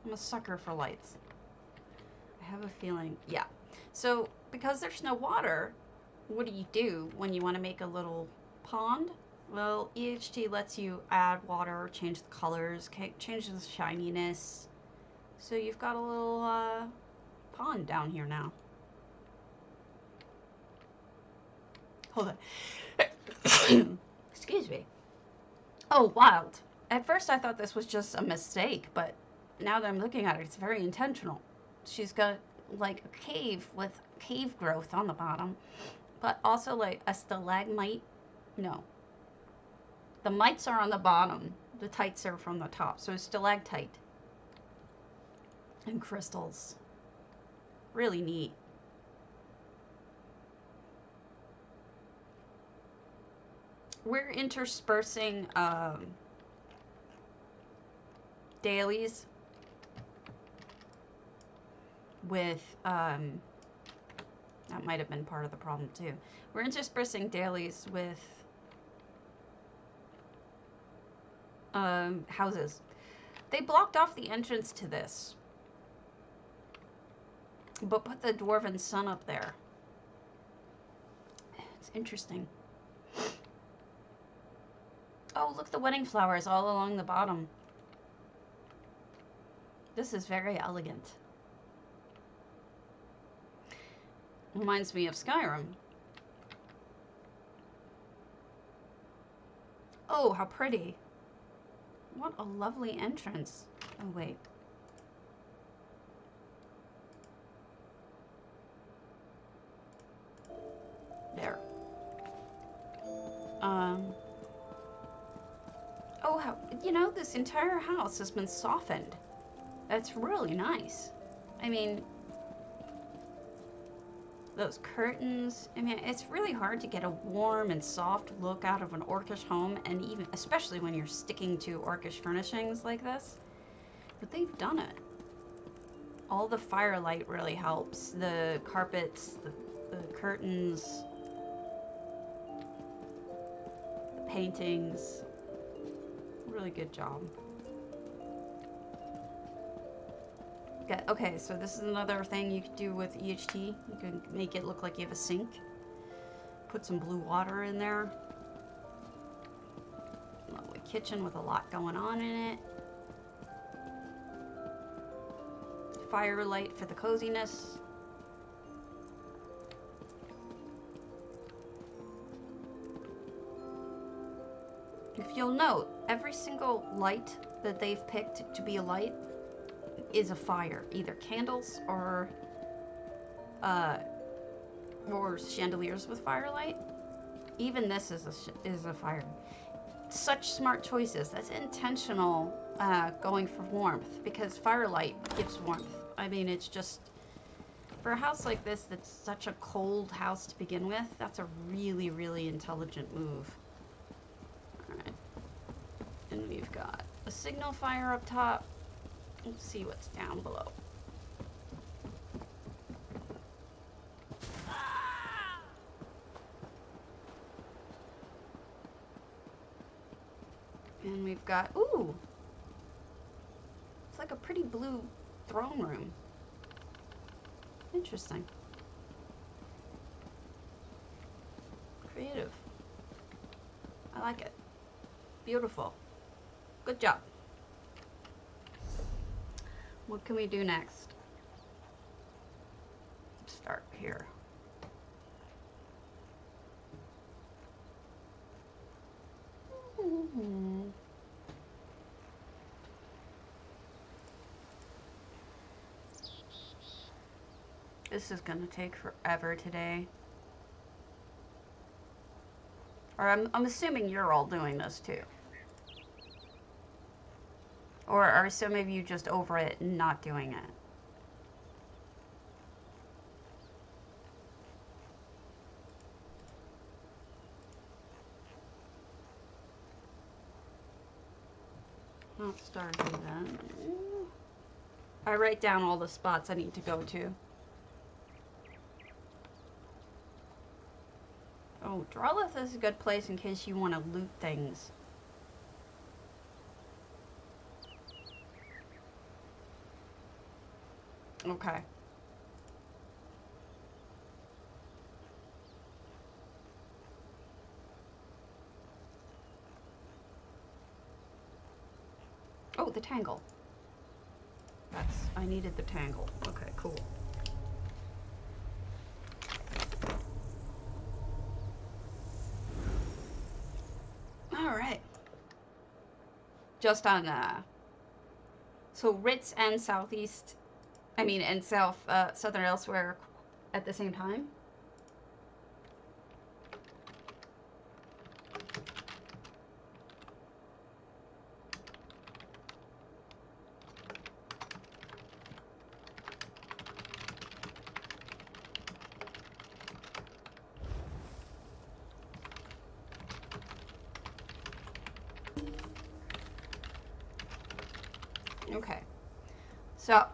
I'm a sucker for lights. I have a feeling, yeah. So, because there's no water, what do when you want to make a little pond? Well, EHT lets you add water, change the colors, change the shininess. So you've got a little pond down here now. Hold on. Excuse me. Oh, wild. At first I thought this was just a mistake, but now that I'm looking at it, it's very intentional. She's got like a cave with cave growth on the bottom, but also like a stalagmite. No. The mites are on the bottom. The tights are from the top. So stalactite. And crystals. Really neat. We're interspersing dailies with, that might have been part of the problem too. We're interspersing dailies with houses. They blocked off the entrance to this, but put the dwarven sun up there. It's interesting. Oh, look, the wedding flowers all along the bottom. This is very elegant. Reminds me of Skyrim. Oh, how pretty. What a lovely entrance. Oh, wait. There. Oh, how, you know, this entire house has been softened. That's really nice. I mean, those curtains. I mean, it's really hard to get a warm and soft look out of an orcish home, and even, especially when you're sticking to orcish furnishings like this. But they've done it. All the firelight really helps. The carpets, the curtains, the paintings. Really good job. Okay, so this is another thing you could do with EHT. You can make it look like you have a sink. Put some blue water in there. Lovely kitchen with a lot going on in it. Firelight for the coziness. If you'll note, every single light that they've picked to be a light is a fire, either candles or chandeliers with firelight. Even this is a fire. such smart choices. That's intentional going for warmth, because firelight gives warmth. I mean, it's just, for a house like this that's such a cold house to begin with, that's a really, really intelligent move. Alright. And we've got a signal fire up top. Let's see what's down below. And we've got, ooh, it's like a pretty blue throne room. Interesting. Creative. I like it. Beautiful. Good job. What can we do next? Let's start here. This is gonna take forever today. Or I'm assuming you're all doing this too. Or are some of you just over it and not doing it? Not starting then. I write down all the spots I need to go to. Oh, Drawlith is a good place in case you want to loot things. Okay. Oh, the tangle. I needed the tangle. Okay, cool. All right. Just on, so Ritz and Southeast, and Southern Elsewhere at the same time? Okay, so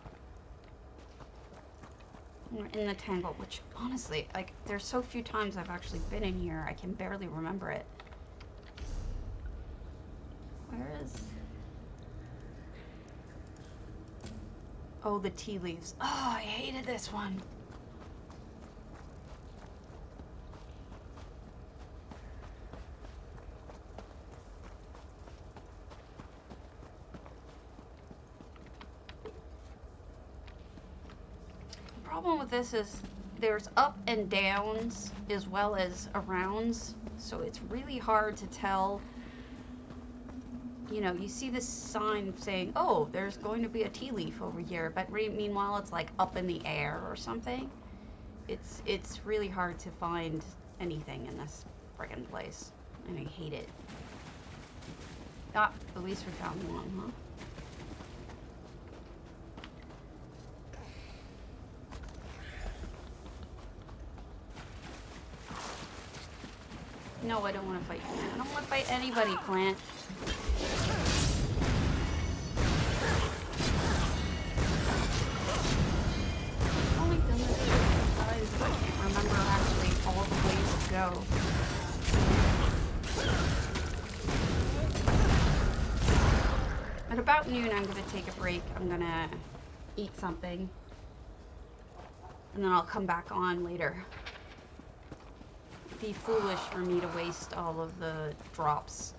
we're in the tangle, which honestly, like, there's so few times I've actually been in here, I can barely remember it. Where is... Oh, the tea leaves. Oh, I hated this one. The problem with this is there's up and downs as well as arounds, so it's really hard to tell. You know, you see this sign saying, oh, there's going to be a tea leaf over here, but meanwhile it's like up in the air or something. It's really hard to find anything in this friggin' place, and I hate it. Ah, at least we found one, huh? No, I don't want to fight you. I don't want to fight anybody, plant. I've only done this times, but I can't remember actually all the ways to go. At about noon, I'm going to take a break. I'm going to eat something. And then I'll come back on later. Be foolish for me to waste all of the drops.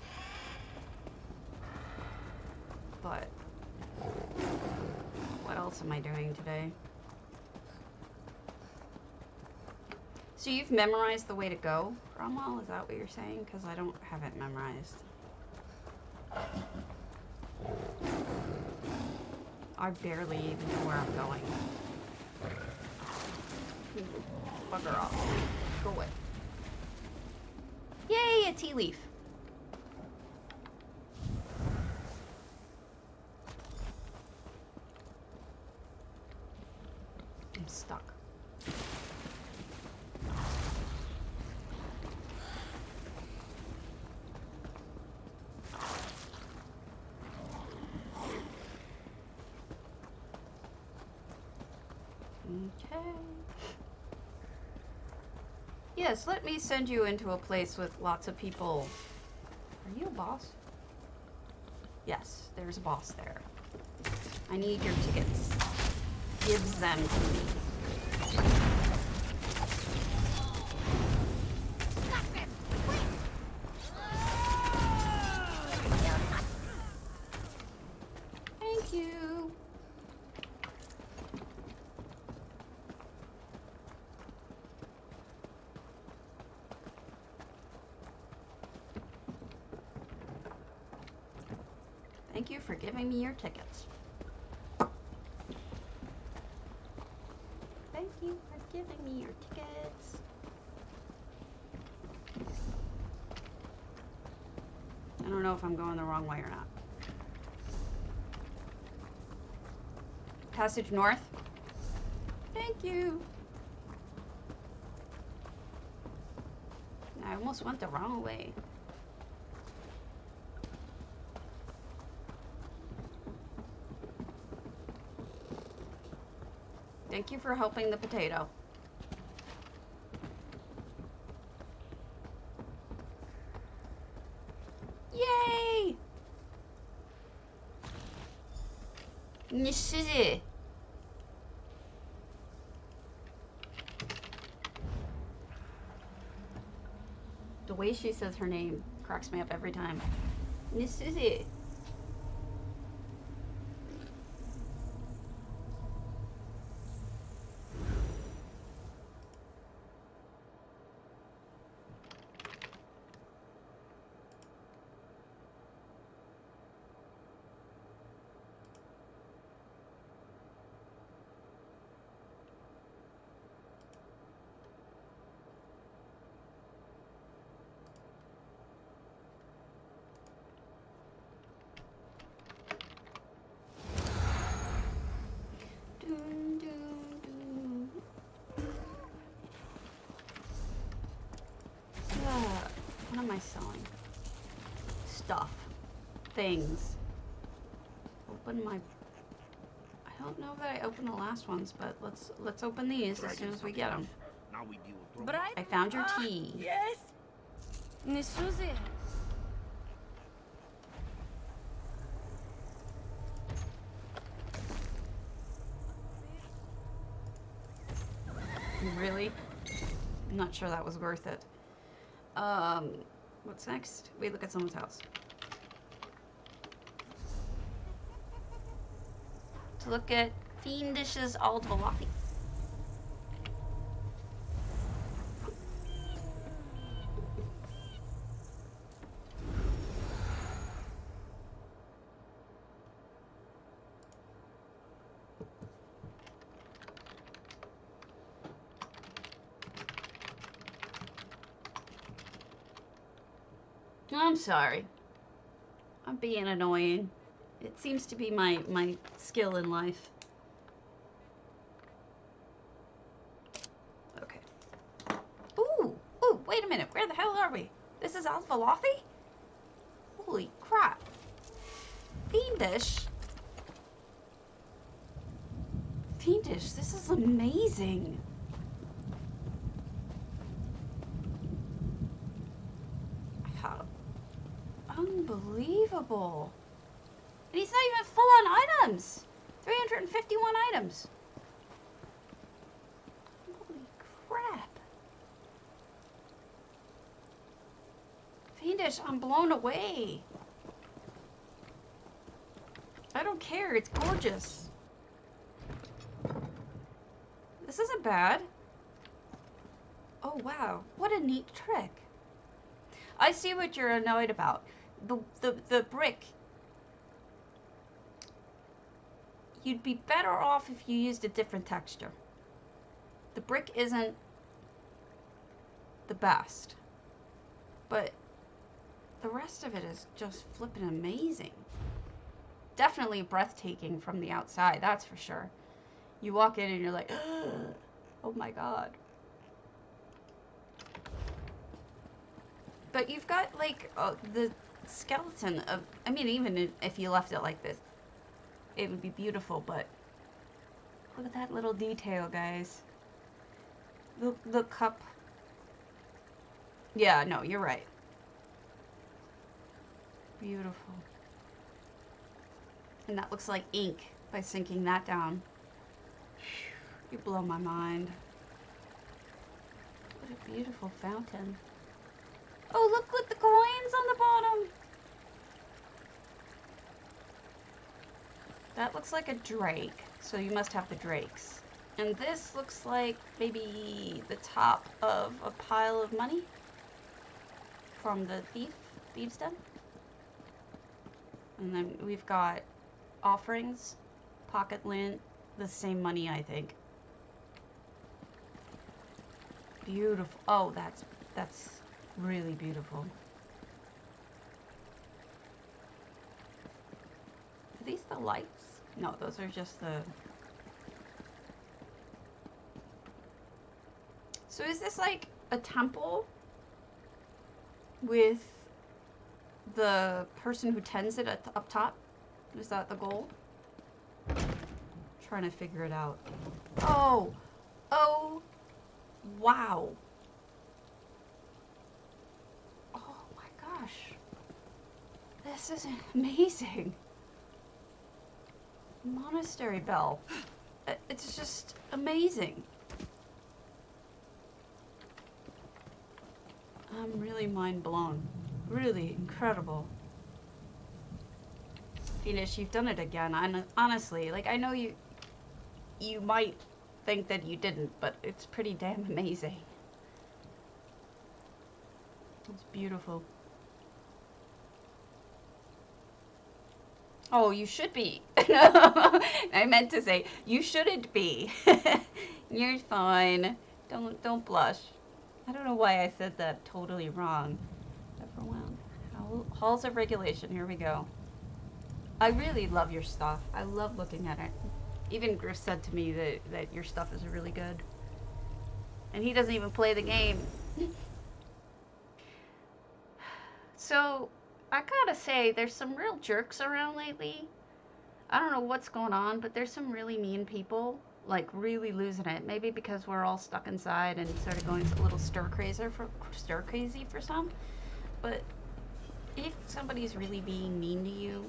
But what else am I doing today? So you've memorized the way to go, Cromwell? Is that what you're saying? Because I don't have it memorized. I barely even know where I'm going. Bugger off. Go away. Yay, a tea leaf. I'm stuck. Okay. Yes, let me send you into a place with lots of people. Are you a boss? Yes, there's a boss there. I need your tickets. Gives them to me. Thank you. Thank you for giving me your tickets. Thank you for giving me your tickets. I don't know if I'm going the wrong way or not. Passage north. Thank you. I almost went the wrong way. Thank you for helping the potato. Yay! Nishizi. The way she says her name cracks me up every time. Nishizi. What am I selling? Stuff. Things. Open my... I don't know that I opened the last ones, but let's open these as soon as we get them. Now we deal with I found your tea. Yes. Nisuzi. Really? I'm not sure that was worth it. What's next? We look at someone's house. To look at Fiendish's old velothi. I'm sorry. I'm being annoying. It seems to be my skill in life. Okay. Ooh, wait a minute. Where the hell are we? This is Al Velothi? Holy crap. Fiendish? Fiendish, this is amazing. How unbelievable. And he's not even full on items. 351 items. Holy crap. Fiendish, I'm blown away. I don't care, it's gorgeous. This isn't bad. Oh wow, what a neat trick. I see what you're annoyed about. The brick. You'd be better off if you used a different texture. The brick isn't the best, but the rest of it is just flippin' amazing. Definitely breathtaking from the outside, that's for sure. You walk in and you're like, oh my god. But you've got, like, the skeleton of... I mean, even if you left it like this, it would be beautiful, but... Look at that little detail, guys. The cup. Yeah, no, you're right. Beautiful. And that looks like ink by sinking that down. You blow my mind. What a beautiful fountain. Oh, look, the coins on the bottom. That looks like a drake, so you must have the drakes. And this looks like maybe the top of a pile of money from the thieves' den. And then we've got offerings, pocket lint, the same money, I think. Beautiful. Oh, that's really beautiful. Are these the lights? No, those are just the... So is this like a temple with the person who tends it up top? Is that the goal? Trying to figure it out. Oh! Oh! Wow! Oh my gosh! This is amazing! Monastery bell. It's just amazing. I'm really mind blown. Really incredible. Phoenix, you've done it again. Honestly, like, I know you might think that you didn't, but it's pretty damn amazing. It's beautiful. Oh, you should be. I meant to say, you shouldn't be. You're fine. Don't blush. I don't know why I said that totally wrong. Overwhelmed. Halls of regulation, here we go. I really love your stuff. I love looking at it. Even Griff said to me that your stuff is really good. And he doesn't even play the game. So, I gotta say, there's some real jerks around lately. I don't know what's going on, but there's some really mean people. Like, really losing it. Maybe because we're all stuck inside and sort of going a little stir crazy for some. But if somebody's really being mean to you,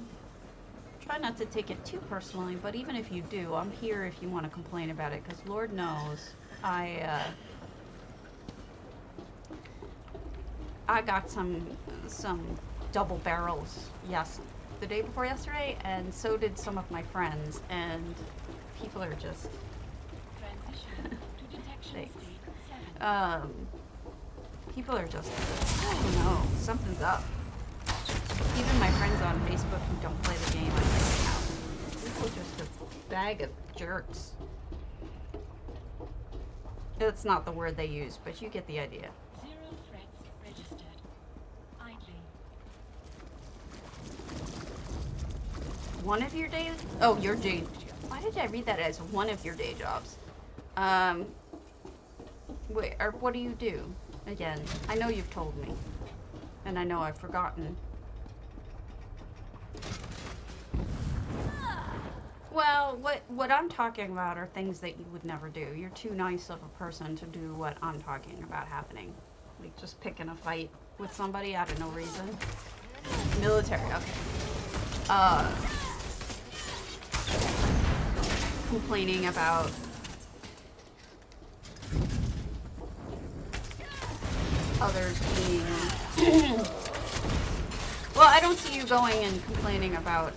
try not to take it too personally. But even if you do, I'm here if you want to complain about it. Because Lord knows, I got some double barrels, yes, the day before yesterday, and so did some of my friends, and people are just people are just, I don't know, something's up. Even my friends on Facebook who don't play the game, I think now, people are just a bag of jerks. That's not the word they use, but you get the idea. One of your days? Oh, your day. Why did I read that as one of your day jobs? Wait, or what do you do? Again, I know you've told me. And I know I've forgotten. Well, what I'm talking about are things that you would never do. You're too nice of a person to do what I'm talking about happening. Like just picking a fight with somebody out of no reason. Military, okay. Complaining about others being well, I don't see you going and complaining about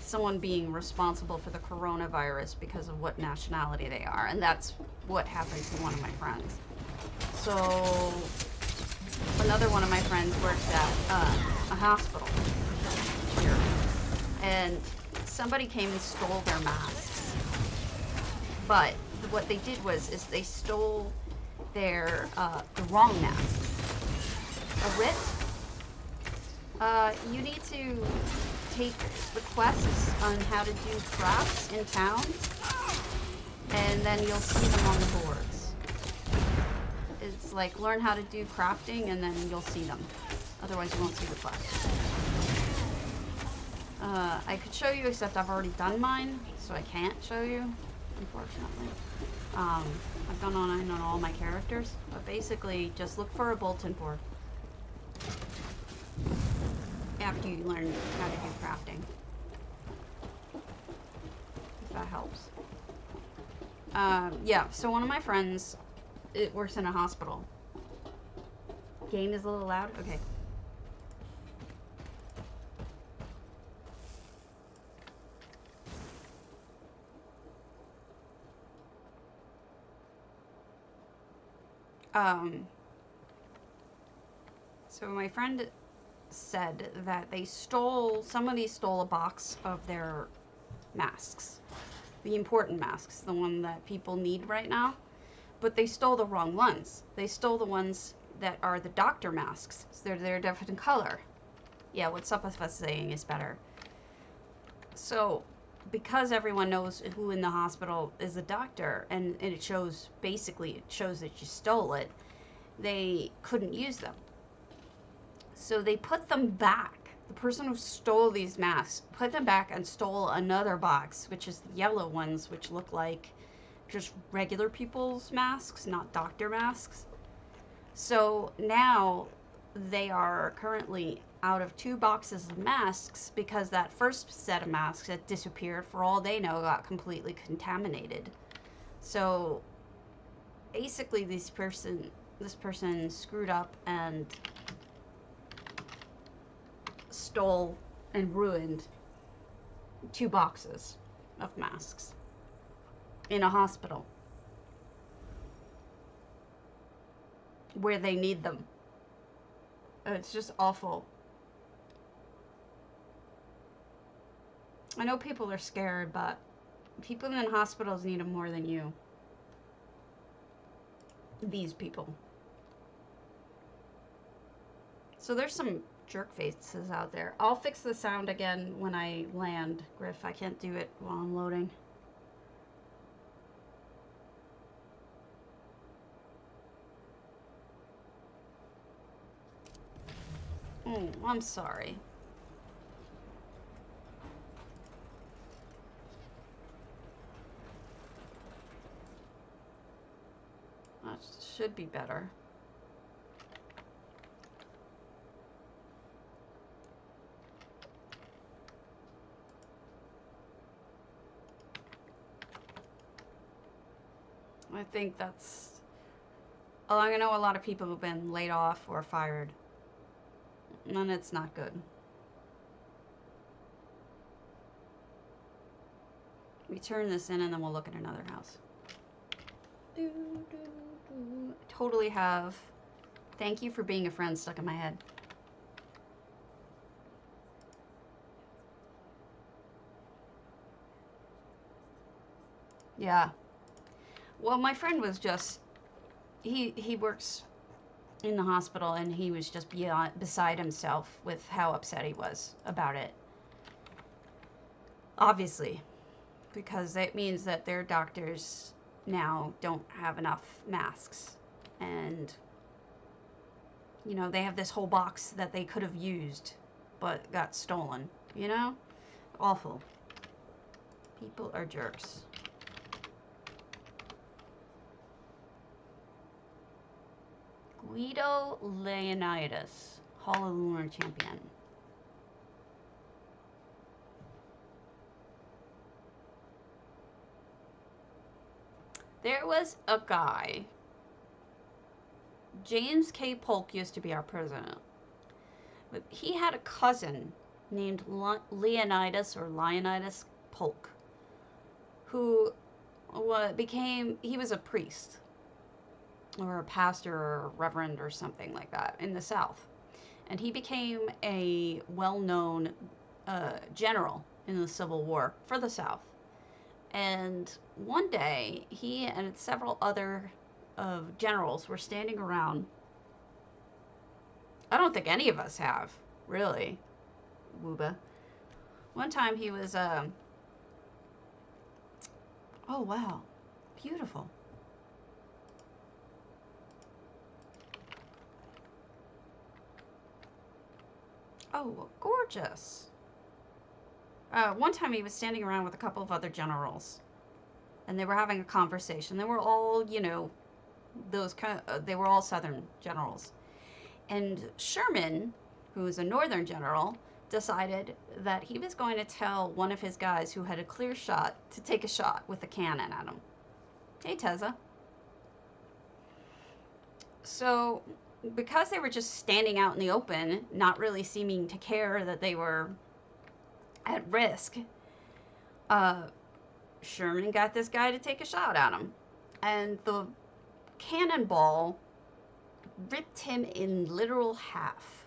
someone being responsible for the coronavirus because of what nationality they are, and that's what happened to one of my friends. So another one of my friends works at a hospital here, and somebody came and stole their masks. But what they did was they stole their the wrong masks. A writ? You need to take requests on how to do crafts in town and then you'll see them on the boards. It's like learn how to do crafting and then you'll see them. Otherwise you won't see the quest. I could show you, except I've already done mine, so I can't show you, unfortunately. I've gone on all my characters, but basically just look for a bulletin board after you learn how to do crafting. If that helps. Yeah, so one of my friends, it works in a hospital. Game is a little loud? Okay. So my friend said that somebody stole a box of their masks. The important masks, the one that people need right now. But they stole the wrong ones. They stole the ones that are the doctor masks. So they're a different color. Yeah, what Suppa's saying is better. So, because everyone knows who in the hospital is a doctor, and it shows that you stole it, they couldn't use them. So they put them back. The person who stole these masks put them back and stole another box, which is the yellow ones, which look like just regular people's masks, not doctor masks. So now they are currently out of 2 boxes of masks because that first set of masks that disappeared, for all they know, got completely contaminated. So basically this person screwed up and stole and ruined 2 boxes of masks in a hospital where they need them. It's just awful. I know people are scared, but people in hospitals need them more than you. These people. So there's some jerk faces out there. I'll fix the sound again when I land, Griff. I can't do it while I'm loading. Oh, I'm sorry. That should be better. I think that's... Oh, I know a lot of people who've been laid off or fired. And it's not good. We turn this in and then we'll look at another house. Totally have "Thank you for being a friend" stuck in my head. Yeah. Well, my friend was just... He works in the hospital, and he was just beside himself with how upset he was about it. Obviously, because it means that their doctors now don't have enough masks, and you know, they have this whole box that they could have used but got stolen, you know? Awful. People are jerks. Guido Leonidas, Hall of Lunar Champion. There was a guy, James K. Polk used to be our president, but he had a cousin named Leonidas Polk, who he was a priest or a pastor or a reverend or something like that in the South. And he became a well-known general in the Civil War for the South. And one day, he and several other generals were standing around. I don't think any of us have, really, Wooba. One time he was, oh wow, Beautiful. Oh, gorgeous. One time he was standing around with a couple of other generals, and they were having a conversation. They were all, you know, they were all Southern generals. And Sherman, who was a Northern general, decided that he was going to tell one of his guys who had a clear shot to take a shot with a cannon at him. Hey, Teza. So, because they were just standing out in the open, not really seeming to care that they were at risk, Sherman got this guy to take a shot at him. And the cannonball ripped him in literal half.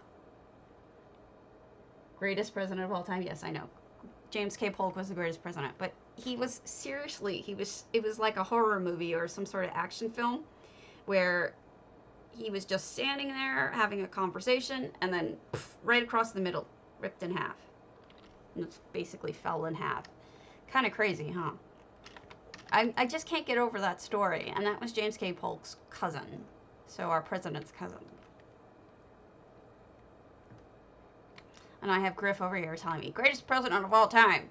Greatest president of all time? Yes, I know. James K. Polk was the greatest president, but he was seriously, it was like a horror movie or some sort of action film where he was just standing there having a conversation and then right across the middle, ripped in half. And it basically fell in half. Kind of crazy, huh? I just can't get over that story. And that was James K. Polk's cousin. So our president's cousin. And I have Griff over here telling me, greatest president of all time.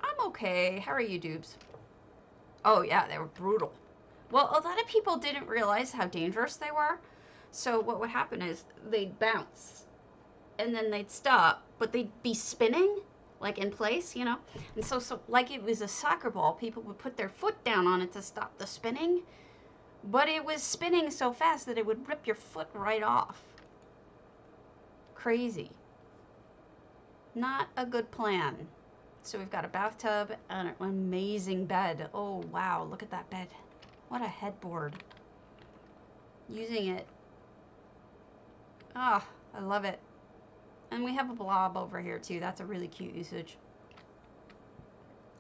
I'm okay. How are you, Dubes? Oh, yeah, they were brutal. Well, a lot of people didn't realize how dangerous they were. So what would happen is they'd bounce. And then they'd stop. But they'd be spinning, like in place, you know? And so like it was a soccer ball, people would put their foot down on it to stop the spinning. But it was spinning so fast that it would rip your foot right off. Crazy. Not a good plan. So we've got a bathtub and an amazing bed. Oh, wow. Look at that bed. What a headboard. Using it. Ah, I love it. And we have a blob over here, too. That's a really cute usage.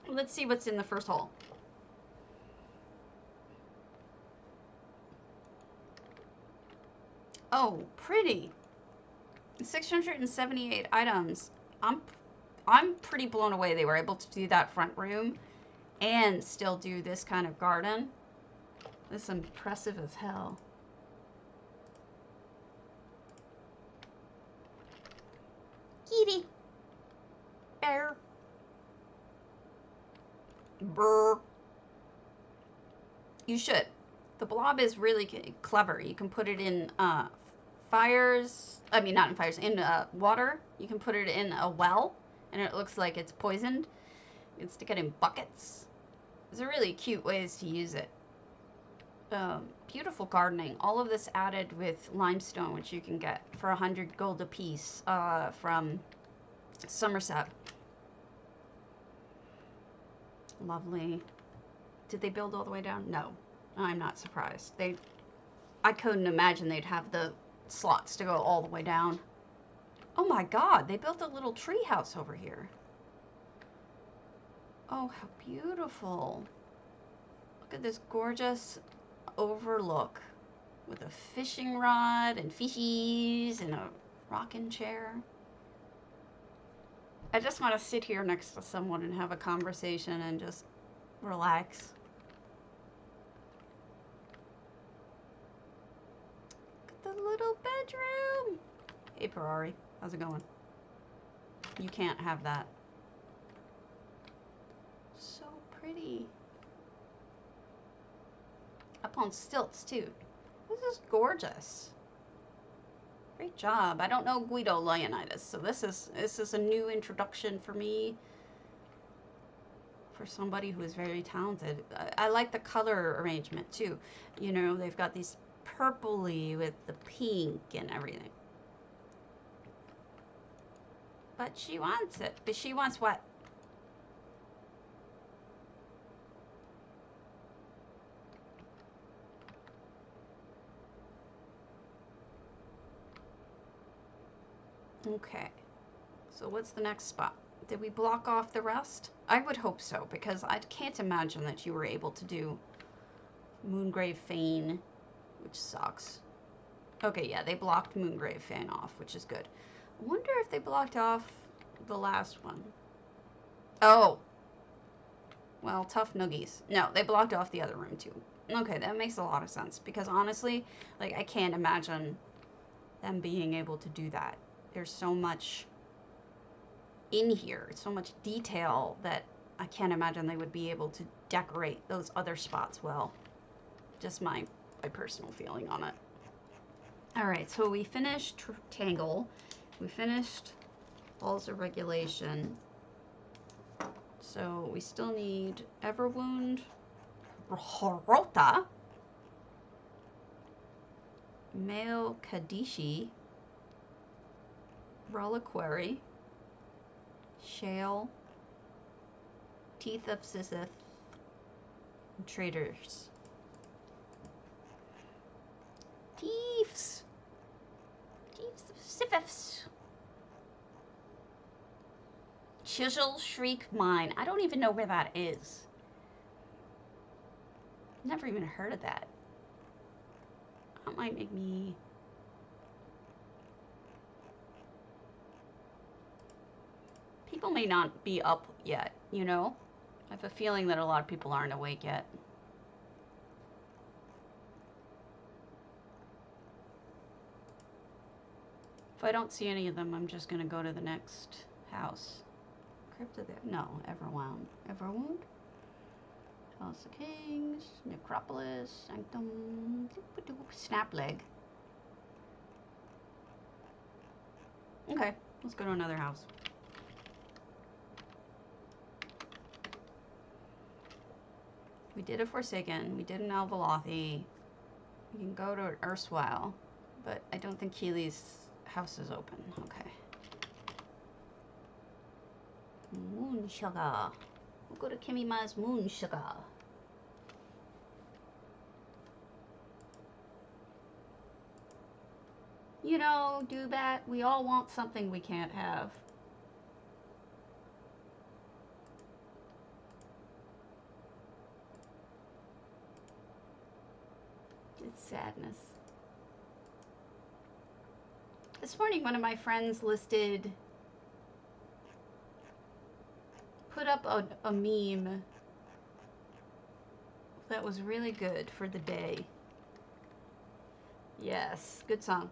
Let's see what's in the first hole. Oh, pretty. 678 items. I'm pretty blown away they were able to do that front room and still do this kind of garden. This is impressive as hell. Kitty. Bear. Brr. You should. The blob is really clever. You can put it in in water. You can put it in a well, and it looks like it's poisoned. You can stick it in buckets. There's really cute ways to use it. Beautiful gardening. All of this added with limestone, which you can get for 100 gold a piece from Somerset. Lovely. Did they build all the way down? No. I'm not surprised. I couldn't imagine they'd have the slots to go all the way down. Oh my god, they built a little tree house over here. Oh, how beautiful. Look at this gorgeous overlook with a fishing rod and fishies and a rocking chair. I just want to sit here next to someone and have a conversation and just relax. Look at the little bedroom. Hey, Ferrari. How's it going? You can't have that. So pretty. Up on stilts, too. This is gorgeous. Great job. I don't know Guido Leonidas, so this is a new introduction for me. For somebody who is very talented. I like the color arrangement, too. You know, they've got these purpley with the pink and everything. But she wants it. But she wants what? Okay. So what's the next spot? Did we block off the rest? I would hope so, because I can't imagine that you were able to do Moongrave Fane, which sucks. Okay, yeah, they blocked Moongrave Fane off, which is good. I wonder if they blocked off the last one. Oh, Well, tough noogies. No, they blocked off the other room too. Okay, that makes a lot of sense because honestly, like I can't imagine them being able to do that. There's so much in here, so much detail that I can't imagine they would be able to decorate those other spots well. Just my personal feeling on it. All right, so we finished Tangle. We finished Balls of Regulation. So we still need Everwound, Horota, Male Kadishi, Reliquary, Shale, Teeth of Sisith, and Traders. Thieves! Thieves of Sithiths. Chisel Shriek Mine. I don't even know where that is. Never even heard of that. That might make me... People may not be up yet, you know? I have a feeling that a lot of people aren't awake yet. If I don't see any of them, I'm just going to go to the next house. Crypt of the... No, Everwound. Everwound? House of Kings, Necropolis, Sanctum, Snapleg. Okay, let's go to another house. We did a Forsaken, we did an velothi. We can go to an Erstwhile, but I don't think Keely's house is open. Okay. Moonsugar. We'll go to Kimima's Moonsugar. You know, Dewbat, we all want something we can't have. It's sadness. This morning, one of my friends put up a meme that was really good for the day. Yes, good song.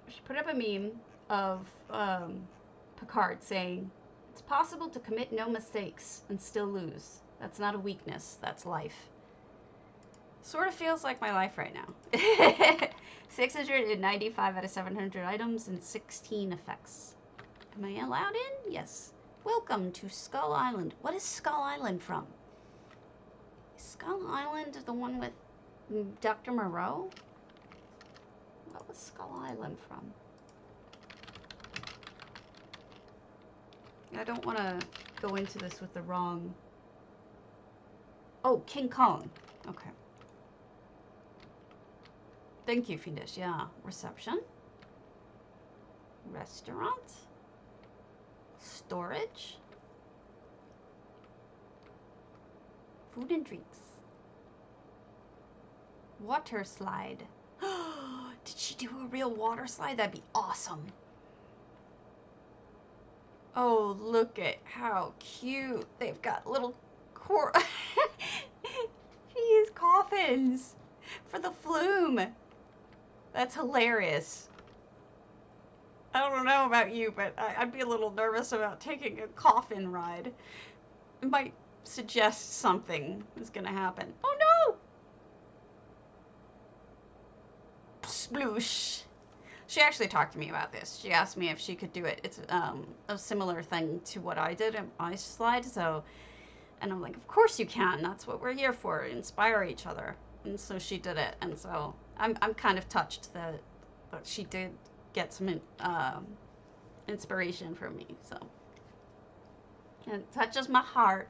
She put up a meme of Picard saying, "It's possible to commit no mistakes and still lose. That's not a weakness, that's life." Sort of feels like my life right now. 695 out of 700 items and 16 effects. Am I allowed in? Yes. Welcome to Skull Island. What is Skull Island from? Is Skull Island the one with Dr. Moreau? What was Skull Island from? I don't want to go into this with the wrong... Oh, King Kong. Okay. Thank you, Fiendish. Yeah. Reception. Restaurant. Storage. Food and drinks. Water slide. Did she do a real water slide? That'd be awesome. Oh, look at how cute. They've got little Jeez, coffins for the flume. That's hilarious. I don't know about you, but I'd be a little nervous about taking a coffin ride. It might suggest something is going to happen. Oh no! Sploosh. She actually talked to me about this. She asked me if she could do it. It's a similar thing to what I did in my slide. So, and I'm like, of course you can. That's what we're here for. Inspire each other. And so she did it. And so I'm kind of touched that she did get some inspiration from me. So it touches my heart.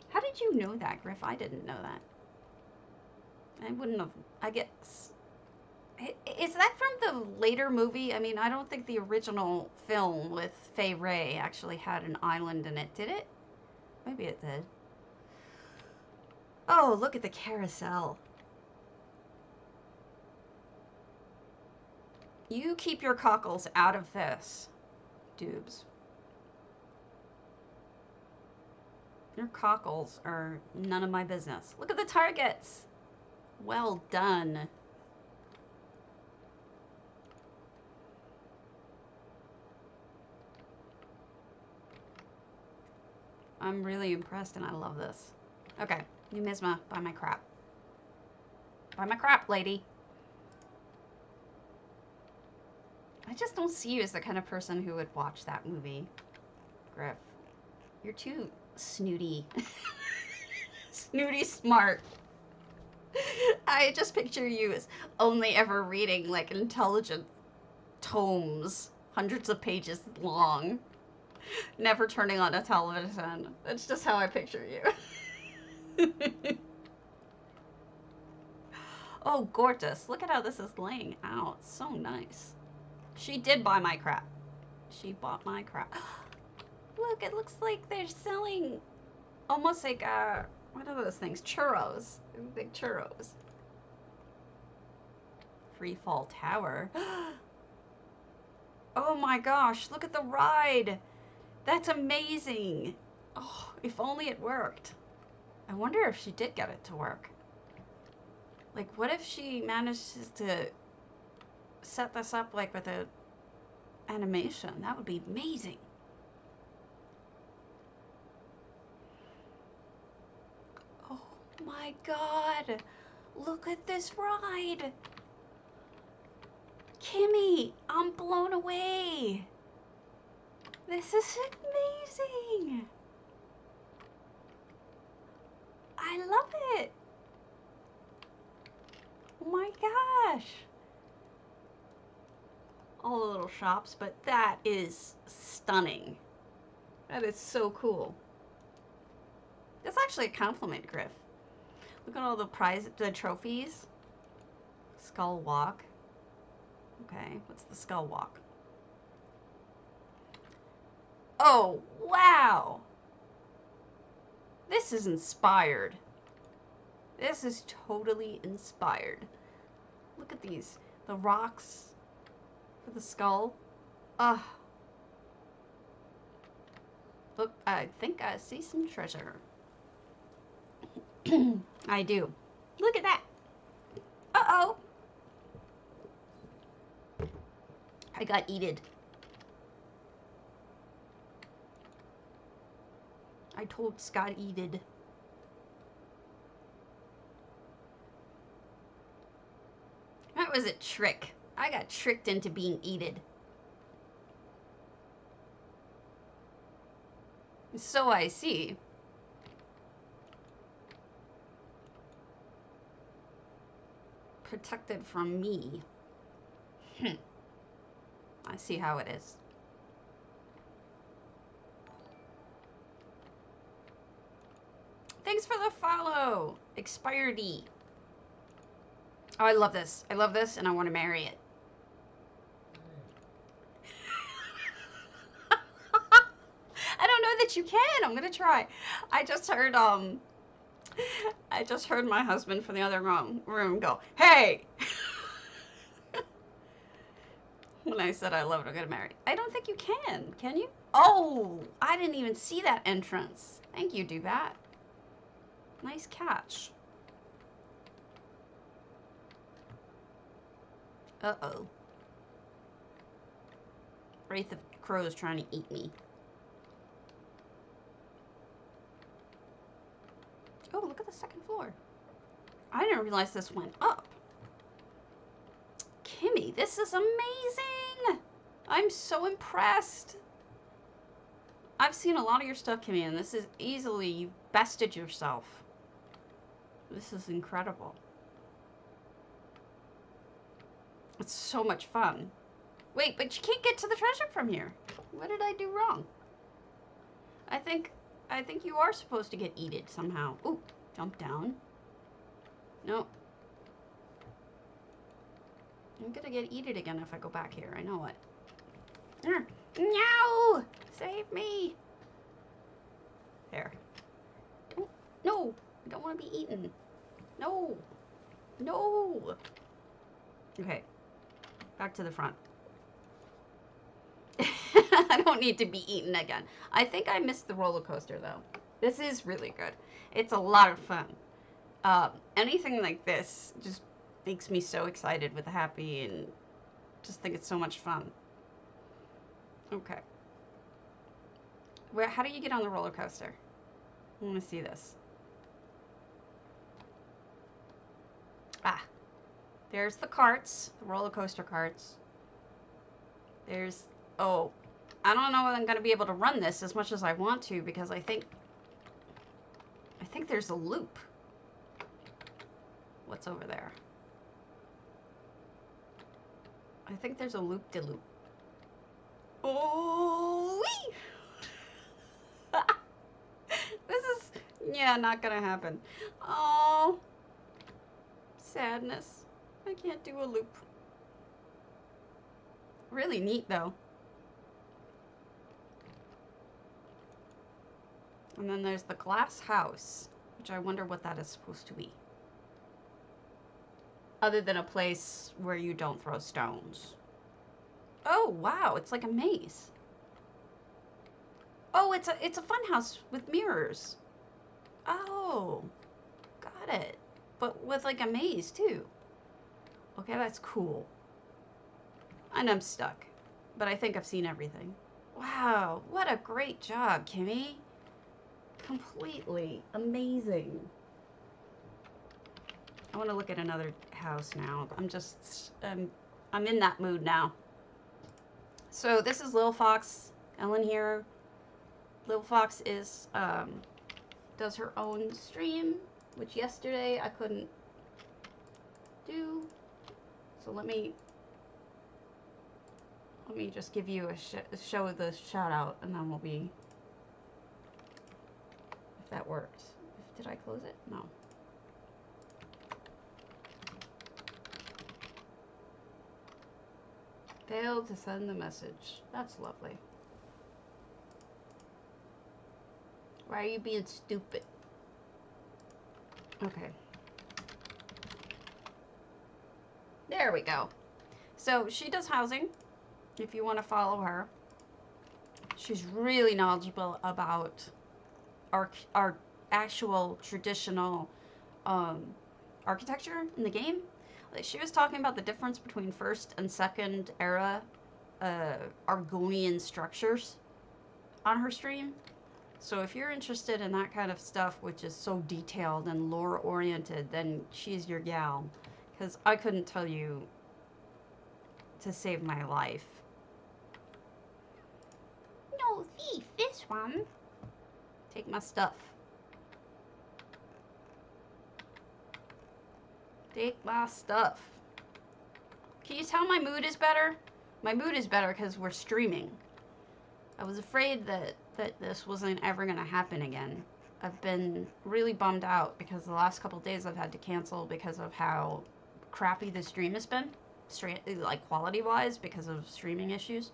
How did you know that, Griff? I didn't know that. I wouldn't have, I guess. Is that from the later movie? I mean, I don't think the original film with Fay Wray actually had an island in it, did it? Maybe it did. Oh, look at the carousel. You keep your cockles out of this, Dubes. Your cockles are none of my business. Look at the targets. Well done. I'm really impressed and I love this. Okay, Numisma, buy my crap. Buy my crap, lady. I just don't see you as the kind of person who would watch that movie, Griff. You're too snooty. Snooty smart. I just picture you as only ever reading like intelligent tomes, hundreds of pages long, never turning on a television. That's just how I picture you. Oh, gorgeous. Look at how this is laying out. So nice. She did buy my crap. She bought my crap. Look, it looks like they're selling almost like, what are those things? Churros. Big churros. Free Fall Tower. Oh my gosh, look at the ride. That's amazing. Oh, if only it worked. I wonder if she did get it to work. Like, what if she manages to set this up like with a animation? That would be amazing. Oh my god. Look at this ride. Kimmy, I'm blown away. This is amazing. I love it. Oh my gosh. All the little shops, but that is stunning. That is so cool. That's actually a compliment, Griff. Look at all the trophies. Skull Walk. Okay, what's the Skull Walk? Oh, wow. This is inspired. This is totally inspired. Look at these. The rocks for the skull. Ugh. Look, I think I see some treasure. I do. Look at that. Uh-oh. I got eated. I told Scott eated. That was a trick. I got tricked into being eated. So I see. Protected from me. I see how it is. Thanks for the follow, Expired-y. Oh, I love this. I love this, and I want to marry it. I don't know that you can. I'm gonna try. I just heard my husband from the other room go, "Hey!" When I said I love it, I'm gonna marry. I don't think you can you? Oh, I didn't even see that entrance. Thank you, do that. Nice catch. Uh-oh. Wraith of Crow's trying to eat me. Oh, look at the second floor. I didn't realize this went up. Kimmy, this is amazing! I'm so impressed. I've seen a lot of your stuff, Kimmy, and this is easily, you've bested yourself. This is incredible. It's so much fun. Wait, but you can't get to the treasure from here. What did I do wrong? I think you are supposed to get eaten somehow. Ooh, jump down. No. I'm gonna get eaten again if I go back here. I know it. No! Save me! There. No! I don't want to be eaten. No! No! Okay. Back to the front. I don't need to be eaten again. I think I missed the roller coaster, though. This is really good. It's a lot of fun. Anything like this just makes me so excited with happy and just think it's so much fun. Okay. How do you get on the roller coaster? I want to see this. Ah, there's the carts, the roller coaster carts. There's, oh, I don't know if I'm going to be able to run this as much as I want to because I think there's a loop. What's over there? I think there's a loop-de-loop. Oh, wee! This is, yeah, not gonna happen. Oh, sadness. I can't do a loop. Really neat, though. And then there's the glass house, which I wonder what that is supposed to be. Other than a place where you don't throw stones. Oh, wow, it's like a maze. Oh, it's a fun house with mirrors. Oh, got it. But with like a maze too. Okay, that's cool. And I'm stuck. But I think I've seen everything. Wow, what a great job, Kimmy. Completely amazing. I want to look at another house now. I'm in that mood now. So this is Lil Fox, Elinhir. Lil Fox is does her own stream, which yesterday I couldn't do. So let me just give you a show the shout out, and then we'll be, if that works. Did I close it? No. Failed to send the message. That's lovely. Why are you being stupid? Okay. There we go. So she does housing, if you want to follow her. She's really knowledgeable about our actual traditional architecture in the game. Like, she was talking about the difference between first and second era Argonian structures on her stream. So if you're interested in that kind of stuff, which is so detailed and lore oriented, then she's your gal. Because I couldn't tell you to save my life. No thief, this one. Take my stuff. Take my stuff. Can you tell my mood is better? My mood is better because we're streaming. I was afraid that this wasn't ever going to happen again. I've been really bummed out because the last couple days I've had to cancel because of how crappy the stream has been. Like quality-wise because of streaming issues.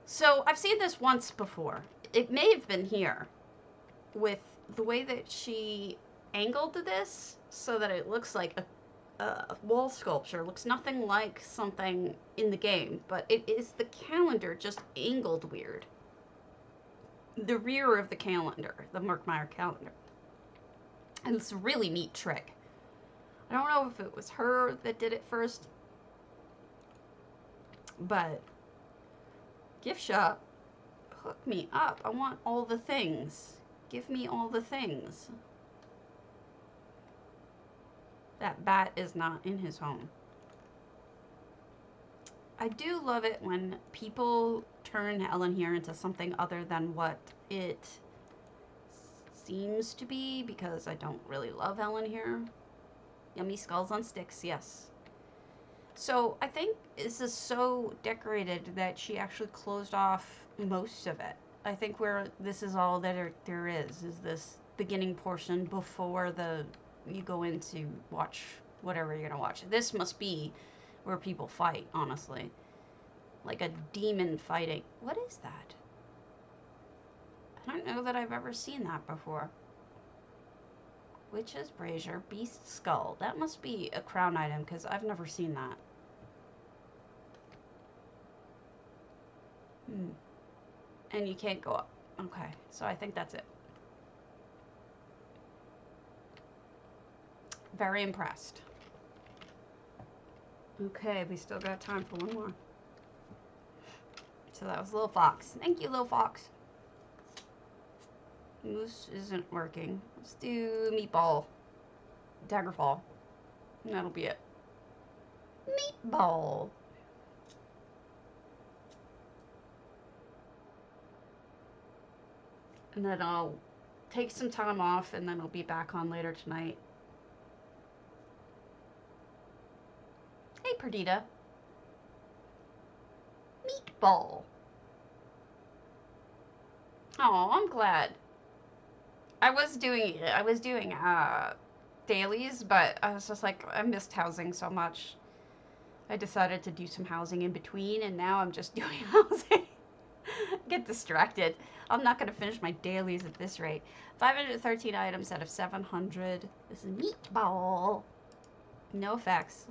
So I've seen this once before. It may have been here with the way that she angled this so that it looks like a wall sculpture. It looks nothing like something in the game, but it is the calendar just angled weird. The rear of the calendar, the Murkmire calendar. And it's a really neat trick. I don't know if it was her that did it first, but gift shop, hook me up. I want all the things. Give me all the things. That bat is not in his home. I do love it when people turn Elinhir into something other than what it seems to be, because I don't really love Elinhir. Yummy skulls on sticks, yes. So I think this is so decorated that she actually closed off most of it. I think where this is all that there is this beginning portion before you go in to watch whatever you're gonna watch. This must be where people fight, honestly. Like a demon fighting. What is that? I don't know that I've ever seen that before. Witch's brazier, beast skull. That must be a crown item because I've never seen that. And you can't go up. Okay, so I think that's it. Very impressed. Okay, we still got time for one more. So that was Little Fox. Thank you, Little Fox. Moose isn't working. Let's do Meatball. Daggerfall. And that'll be it. Meatball. And then I'll take some time off and then I'll be back on later tonight. Hey, Perdita. Meatball. Oh, I'm glad. I was doing dailies, but I was just like, I missed housing so much. I decided to do some housing in between, and now I'm just doing housing. Get distracted. I'm not going to finish my dailies at this rate. 513 items out of 700. This is Meatball. No effects.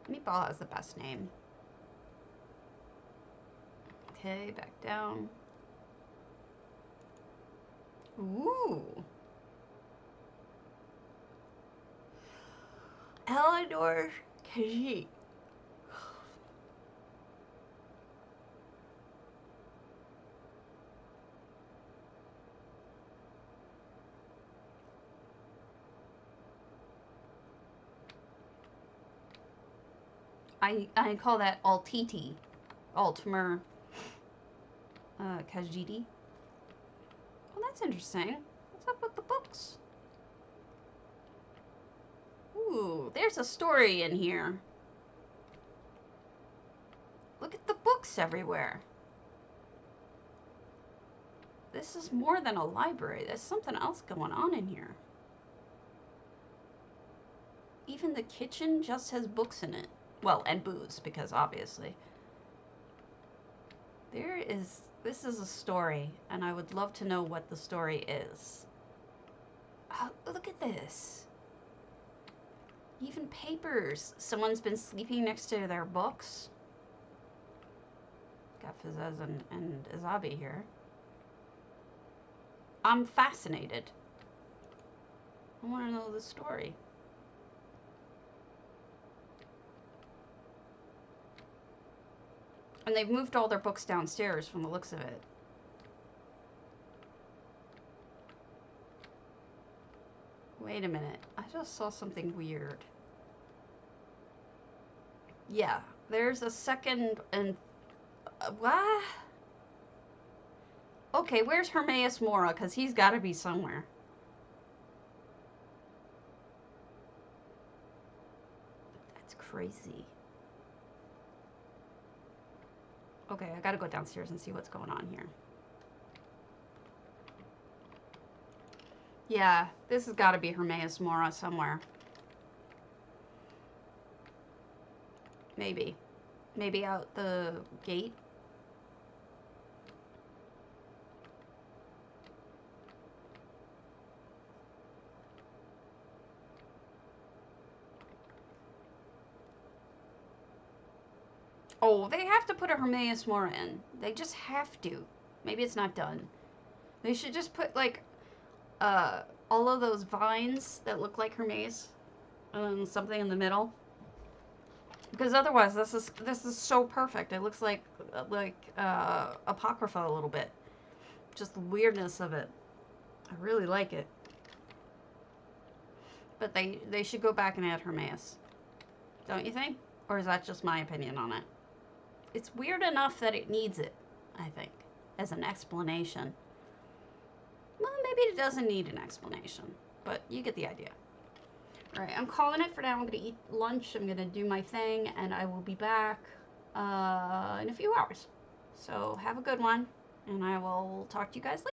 Meatball has the best name. Okay, back down. Ooh. Eleanor Kajik. I call that Altiti. Altmer Kajiti. Well, that's interesting. What's up with the books? Ooh, there's a story in here. Look at the books everywhere. This is more than a library. There's something else going on in here. Even the kitchen just has books in it. Well, and booze, because obviously. This is a story, and I would love to know what the story is. Oh, look at this. Even papers. Someone's been sleeping next to their books. Got Fizzaz and Azabi here. I'm fascinated. I want to know the story. And they've moved all their books downstairs from the looks of it. Wait a minute. I just saw something weird. Yeah, there's a second and... what? Okay, where's Hermaeus Mora? Because he's got to be somewhere. That's crazy. Okay, I gotta go downstairs and see what's going on here. Yeah, this has got to be Hermaeus Mora somewhere. Maybe. Maybe out the gate. Oh, they have to put a Hermaeus Mora in. They just have to. Maybe it's not done. They should just put, like, all of those vines that look like Hermes and something in the middle. Because otherwise, this is so perfect. It looks like Apocrypha a little bit. Just the weirdness of it. I really like it. But they should go back and add Hermaeus. Don't you think? Or is that just my opinion on it? It's weird enough that it needs it, I think, as an explanation. Well, maybe it doesn't need an explanation, but you get the idea. All right, I'm calling it for now. I'm going to eat lunch. I'm going to do my thing, and I will be back in a few hours. So have a good one, and I will talk to you guys later.